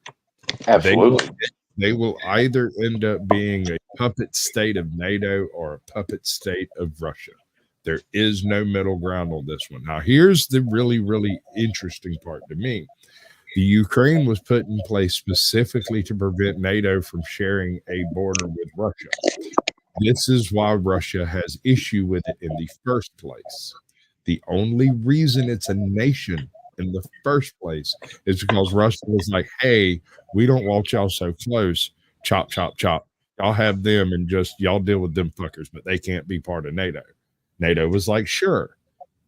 Absolutely. They will either end up being a puppet state of NATO or a puppet state of Russia. There is no middle ground on this one. Now, here's the really, really interesting part to me. The Ukraine was put in place specifically to prevent NATO from sharing a border with Russia. This is why Russia has issue with it in the first place. The only reason it's a nation in the first place is because Russia was like, hey, we don't want y'all so close. Chop, chop, chop. Y'all have them and just y'all deal with them fuckers, but they can't be part of NATO. NATO was like, sure.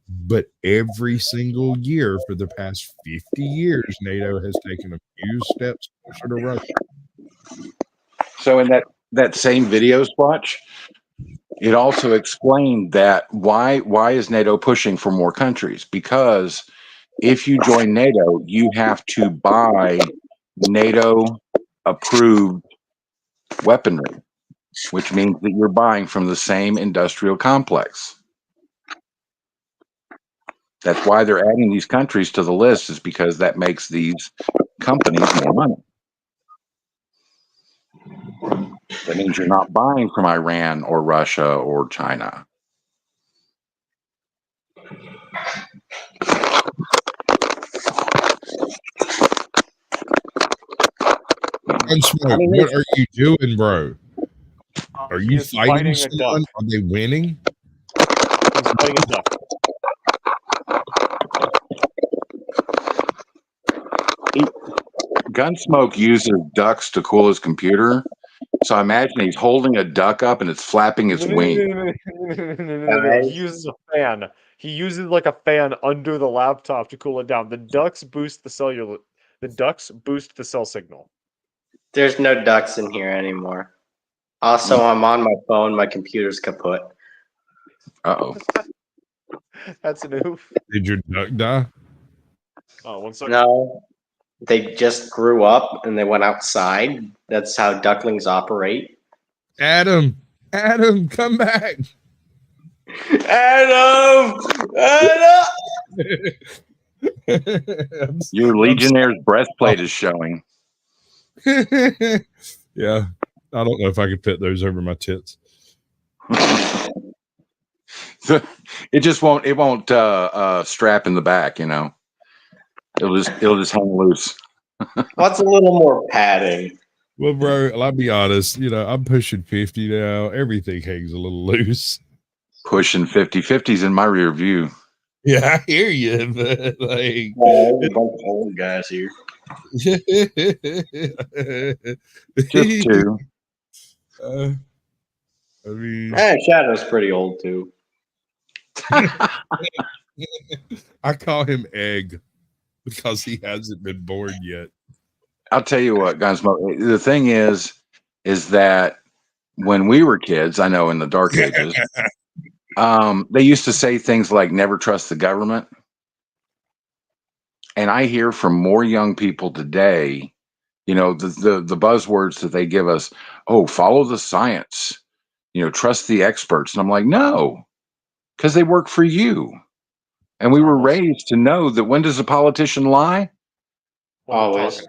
But every single year for the past 50 years, NATO has taken a few steps closer to Russia. So in that same video Swatch, it also explained that why is NATO pushing for more countries? Because if you join NATO, you have to buy NATO approved weaponry, which means that you're buying from the same industrial complex. That's why they're adding these countries to the list, is because that makes these companies more money. That means you're not buying from Iran or Russia or China. Gunsmoke, what are you doing, bro? Are you He's fighting a someone? duck. Are they winning? He's fighting a duck. Gunsmoke uses ducks to cool his computer. So I imagine he's holding a duck up and it's flapping its wing. He uses a fan. He uses like a fan under the laptop to cool it down. The ducks boost the cell signal. There's no ducks in here anymore. Also, I'm on my phone. My computer's kaput. Uh-oh. That's an oof. Did your duck die? Oh, 1 second. No, they just grew up and they went outside. That's how ducklings operate. Adam, come back. Adam! Your Legionnaire's breastplate is showing. Yeah, I don't know if I could fit those over my tits. It just won't. It won't strap in the back. You know, it'll just hang loose. What's a little more padding? Well, bro, I'll be honest. You know, I'm pushing 50 now. Everything hangs a little loose. Pushing 50. 50's in my rear view. Yeah, I hear you, but like, Oh, a bunch of old guys here. Just two. I mean, Shadow's pretty old too. I call him Egg because he hasn't been born yet. I'll tell you what, Gunsmoke. The thing is that when we were kids, I know in the dark ages, they used to say things like "never trust the government," and I hear from more young people today, you know, the buzzwords that they give us. Oh, follow the science. You know, trust the experts, and I'm like, no, because they work for you. And we were raised to know that when does a politician lie? Always.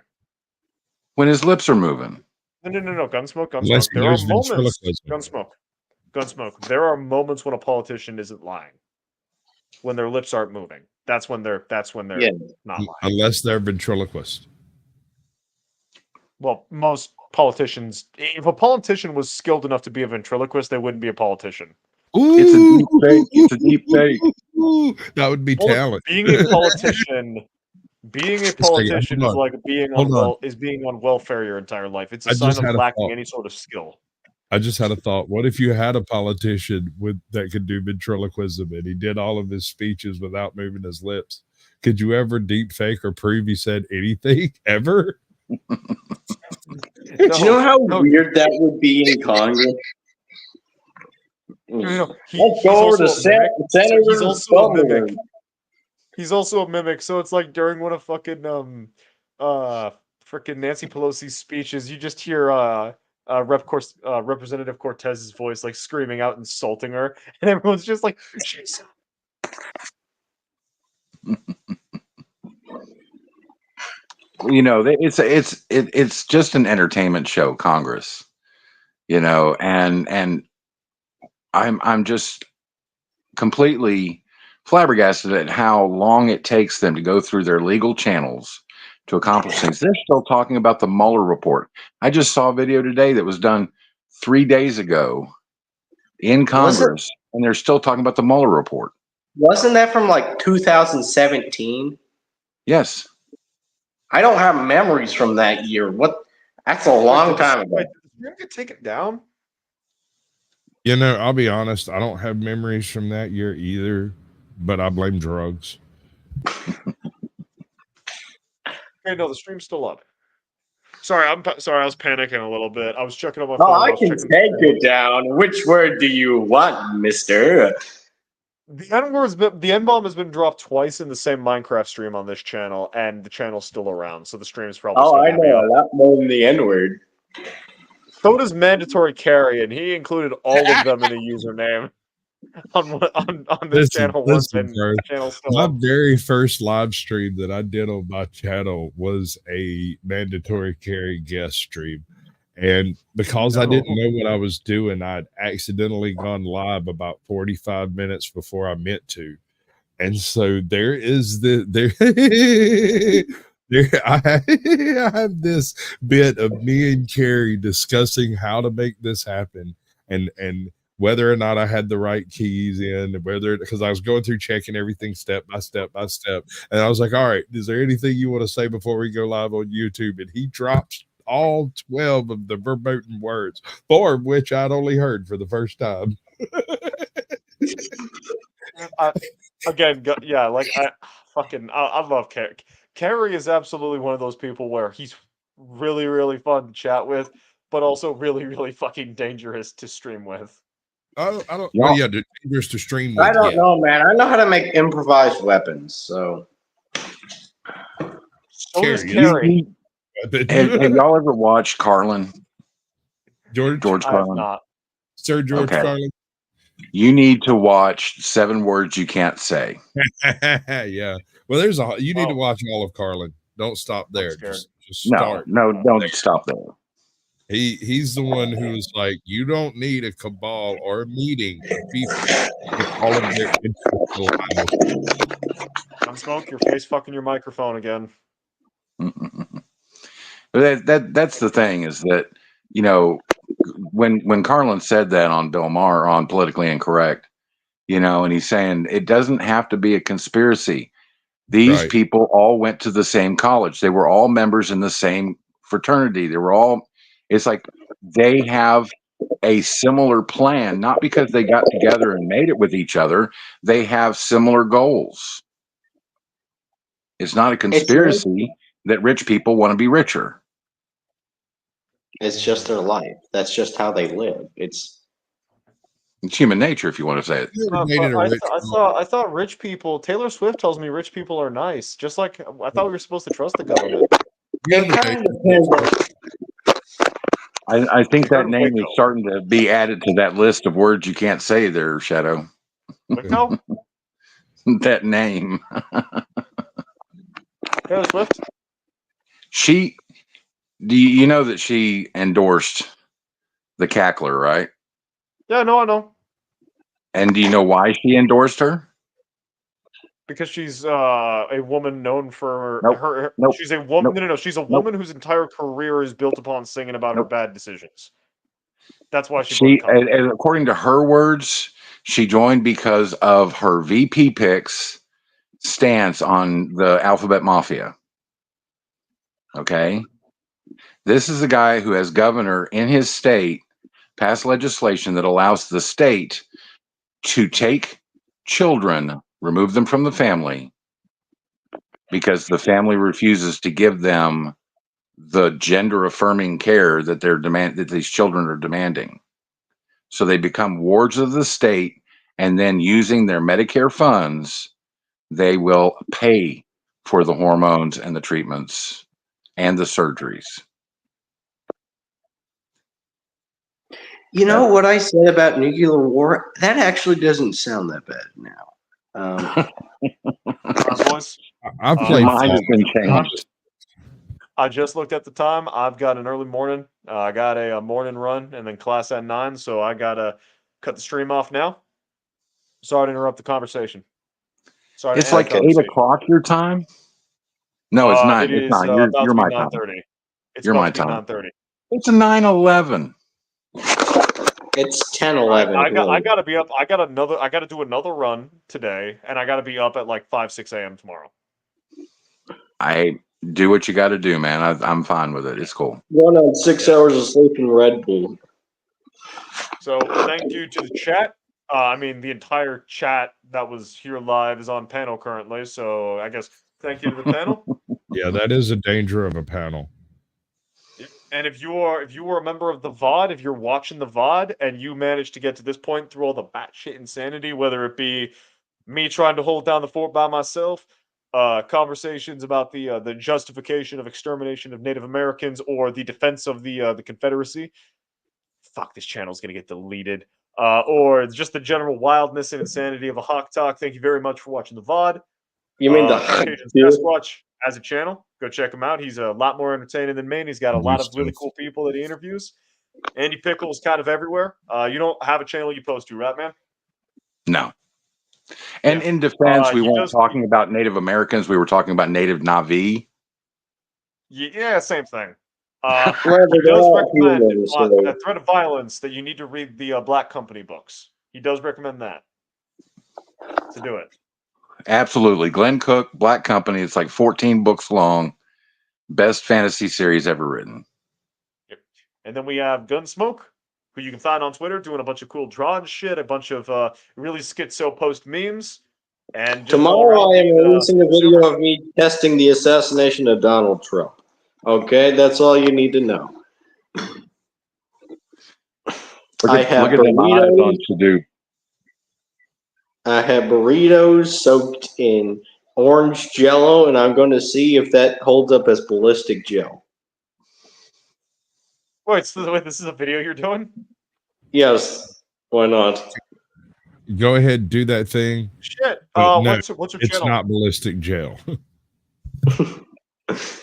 When his lips are moving. No. Gunsmoke. Unless There are there's moments. ventriloquism. Gunsmoke. There are moments when a politician isn't lying. When their lips aren't moving. That's when they're not lying. Unless they're ventriloquist. Well, most politicians, if a politician was skilled enough to be a ventriloquist, they wouldn't be a politician. Ooh, It's a deep fake. It's a deep fake. That would be talent. Being a politician is like being on welfare your entire life. It's a sign of lacking any sort of skill. I just had a thought. What if you had a politician that could do ventriloquism and he did all of his speeches without moving his lips? Could you ever deep fake or prove he said anything ever? Do you know how weird that would be in Congress? Let's go over to Senator. He's also a mimic. He's also a mimic, so it's like during one of freaking Nancy Pelosi's speeches, you just hear Representative Cortez's voice like screaming out, insulting her, and everyone's just like, "She's." You know, it's just an entertainment show, Congress. You know, and I'm just completely flabbergasted at how long it takes them to go through their legal channels to accomplish things. They're still talking about the Mueller report. I just saw a video today that was done 3 days ago in Congress, and they're still talking about the Mueller report. Wasn't that from like 2017? Yes. I don't have memories from that year. What? That's a long time ago. Wait, did the stream get taken down? You know, I'll be honest, I don't have memories from that year either, but I blame drugs. Okay, no, the stream's still up. Sorry, sorry. I was panicking a little bit. I was checking on my phone. Oh, I was can checking take it down. Which word do you want, mister? The N-bomb has been dropped twice in the same Minecraft stream on this channel, and the channel's still around, so the stream's probably Oh, still I gonna be know up. a lot more than the N-word. So does mandatory carry, and he included all of them in a username on this channel once, and bro. the channel's still My up. very first live stream that I did on my channel was a mandatory carry guest stream. And because I didn't know what I was doing, I'd accidentally gone live about 45 minutes before I meant to. And so there is I have this bit of me and Carrie discussing how to make this happen and whether or not I had the right keys in, because I was going through checking everything step by step by step. And I was like, all right, is there anything you want to say before we go live on YouTube? And he drops all 12 of the verboten words, 4 of which I'd only heard for the first time. I love Carrie. Carrie is absolutely one of those people where he's really, really fun to chat with, but also really, really fucking dangerous to stream with. I don't. Well, yeah, dangerous to stream with. I don't know, man. I know how to make improvised weapons, so. So does Carrie. Have y'all ever watched Carlin? George I have not. Sir George Carlin. You need to watch 7 Words You Can't Say. Yeah. Well, you need to watch all of Carlin. Don't stop there. Just start. No, don't stop there. He's the one who's like, you don't need a cabal or a meeting of people with all of their Unsmoke, your face fucking your microphone again. That's the thing, is that, you know, when Carlin said that on Bill Maher on Politically Incorrect, you know, and he's saying it doesn't have to be a conspiracy. These people all went to the same college. They were all members in the same fraternity. They were all, it's like they have a similar plan, not because they got together and made it with each other. They have similar goals. It's not a conspiracy that rich people want to be richer. It's just their life. That's just how they live. It's human nature, if you want to say it. I thought rich people. Taylor Swift tells me rich people are nice. Just like I thought we were supposed to trust the government. I think that name is starting to be added to that list of words you can't say there, Shadow. No. That name. Taylor Swift? Do you know that she endorsed the Cackler, right? Yeah, no, I know. And do you know why she endorsed her? Because she's a woman known for her. Nope. She's a woman. Nope. No. She's a woman whose entire career is built upon singing about her bad decisions. That's why she. And according to her words, she joined because of her VP picks stance on the Alphabet Mafia. Okay. This is a guy who, as governor in his state, passed legislation that allows the state to take children, remove them from the family, because the family refuses to give them the gender affirming care that that these children are demanding. So they become wards of the state, and then using their Medicare funds, they will pay for the hormones and the treatments and the surgeries. You know what I said about nuclear war? That actually doesn't sound that bad now. All right, boys. I Your played mind has been Fallout. changed. I just looked at the time. I've got an early morning. I got a morning run and then class at 9, so I gotta cut the stream off now. Sorry to interrupt the conversation. Sorry to It's end like the conversation. 8 o'clock your time. No, it's not. It It's is not. about You're to be my time. 9:30. It's You're about my to be time. 9:30. It's a 9:11. It's 10:11. I gotta be up. I gotta do another run today, and I gotta be up at like 5, 6 a.m. tomorrow. I do what you got to do, man. I'm fine with it. It's cool. One on 6 hours of sleep in Red Bull. So thank you to the chat. I mean, the entire chat that was here live is on panel currently. So I guess thank you to the panel. Yeah, that is a danger of a panel. And if you are a member of the VOD, if you're watching the VOD and you managed to get to this point through all the batshit insanity, whether it be me trying to hold down the fort by myself, conversations about the justification of extermination of Native Americans or the defense of the Confederacy, fuck, this channel's gonna get deleted. Or just the general wildness and insanity of a Hawk Talk. Thank you very much for watching the VOD. You mean the Caucasian Sasquatch as a channel. Go check him out. He's a lot more entertaining than me, and he's got a lot of really cool people that he interviews. Andy Pickle's kind of everywhere. You don't have a channel you post to, right, man? No. And Yeah. in defense, we he weren't does- talking about Native Americans. We were talking about Native Navi. Yeah, same thing. Well, He they're does all recommend humans, so they- Threat of Violence that you need to read the Black Company books. He does recommend that to do it. Absolutely. Glenn Cook, Black Company. It's like 14 books long. Best fantasy series ever written. Yep. And then we have Gunsmoke, who you can find on Twitter doing a bunch of cool drawing shit, a bunch of really schizo post memes. And just all Tomorrow around I am being, releasing a video of me testing the assassination of Donald Trump. Okay, that's all you need to know. I have look at them eyes on burritos. to-do. I have burritos soaked in orange jello, and I'm going to see if that holds up as ballistic gel. Wait, this is a video you're doing? Yes, why not? Go ahead, do that thing. Shit. No, What's your It's channel? not ballistic gel.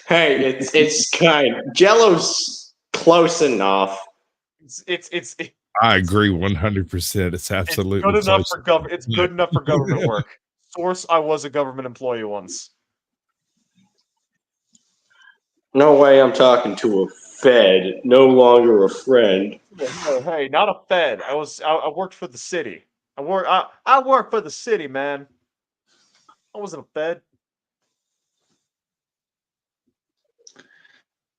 Hey, it's kind. Jello's close enough. It's I agree 100%. It's absolutely good enough close. for government. It's good enough for government work. Source: I was a government employee once. No way I'm talking to a Fed, no longer a friend. Hey, not a Fed. I worked for the city. I work for the city, man. I wasn't a Fed.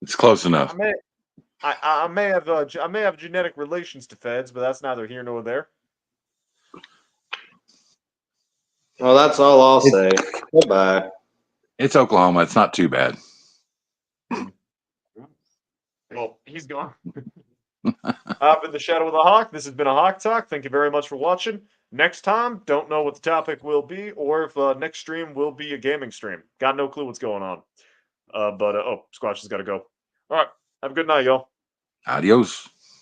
It's close enough. I may have genetic relations to Feds, but that's neither here nor there. Well, that's all I'll say. Goodbye. It's Oklahoma. It's not too bad. Well, he's gone. I've been the Shadow of the Hawk. This has been a Hawk Talk. Thank you very much for watching. Next time, don't know what the topic will be, or if next stream will be a gaming stream. Got no clue what's going on. But Squatch has got to go. All right. Have a good night, y'all. Adios.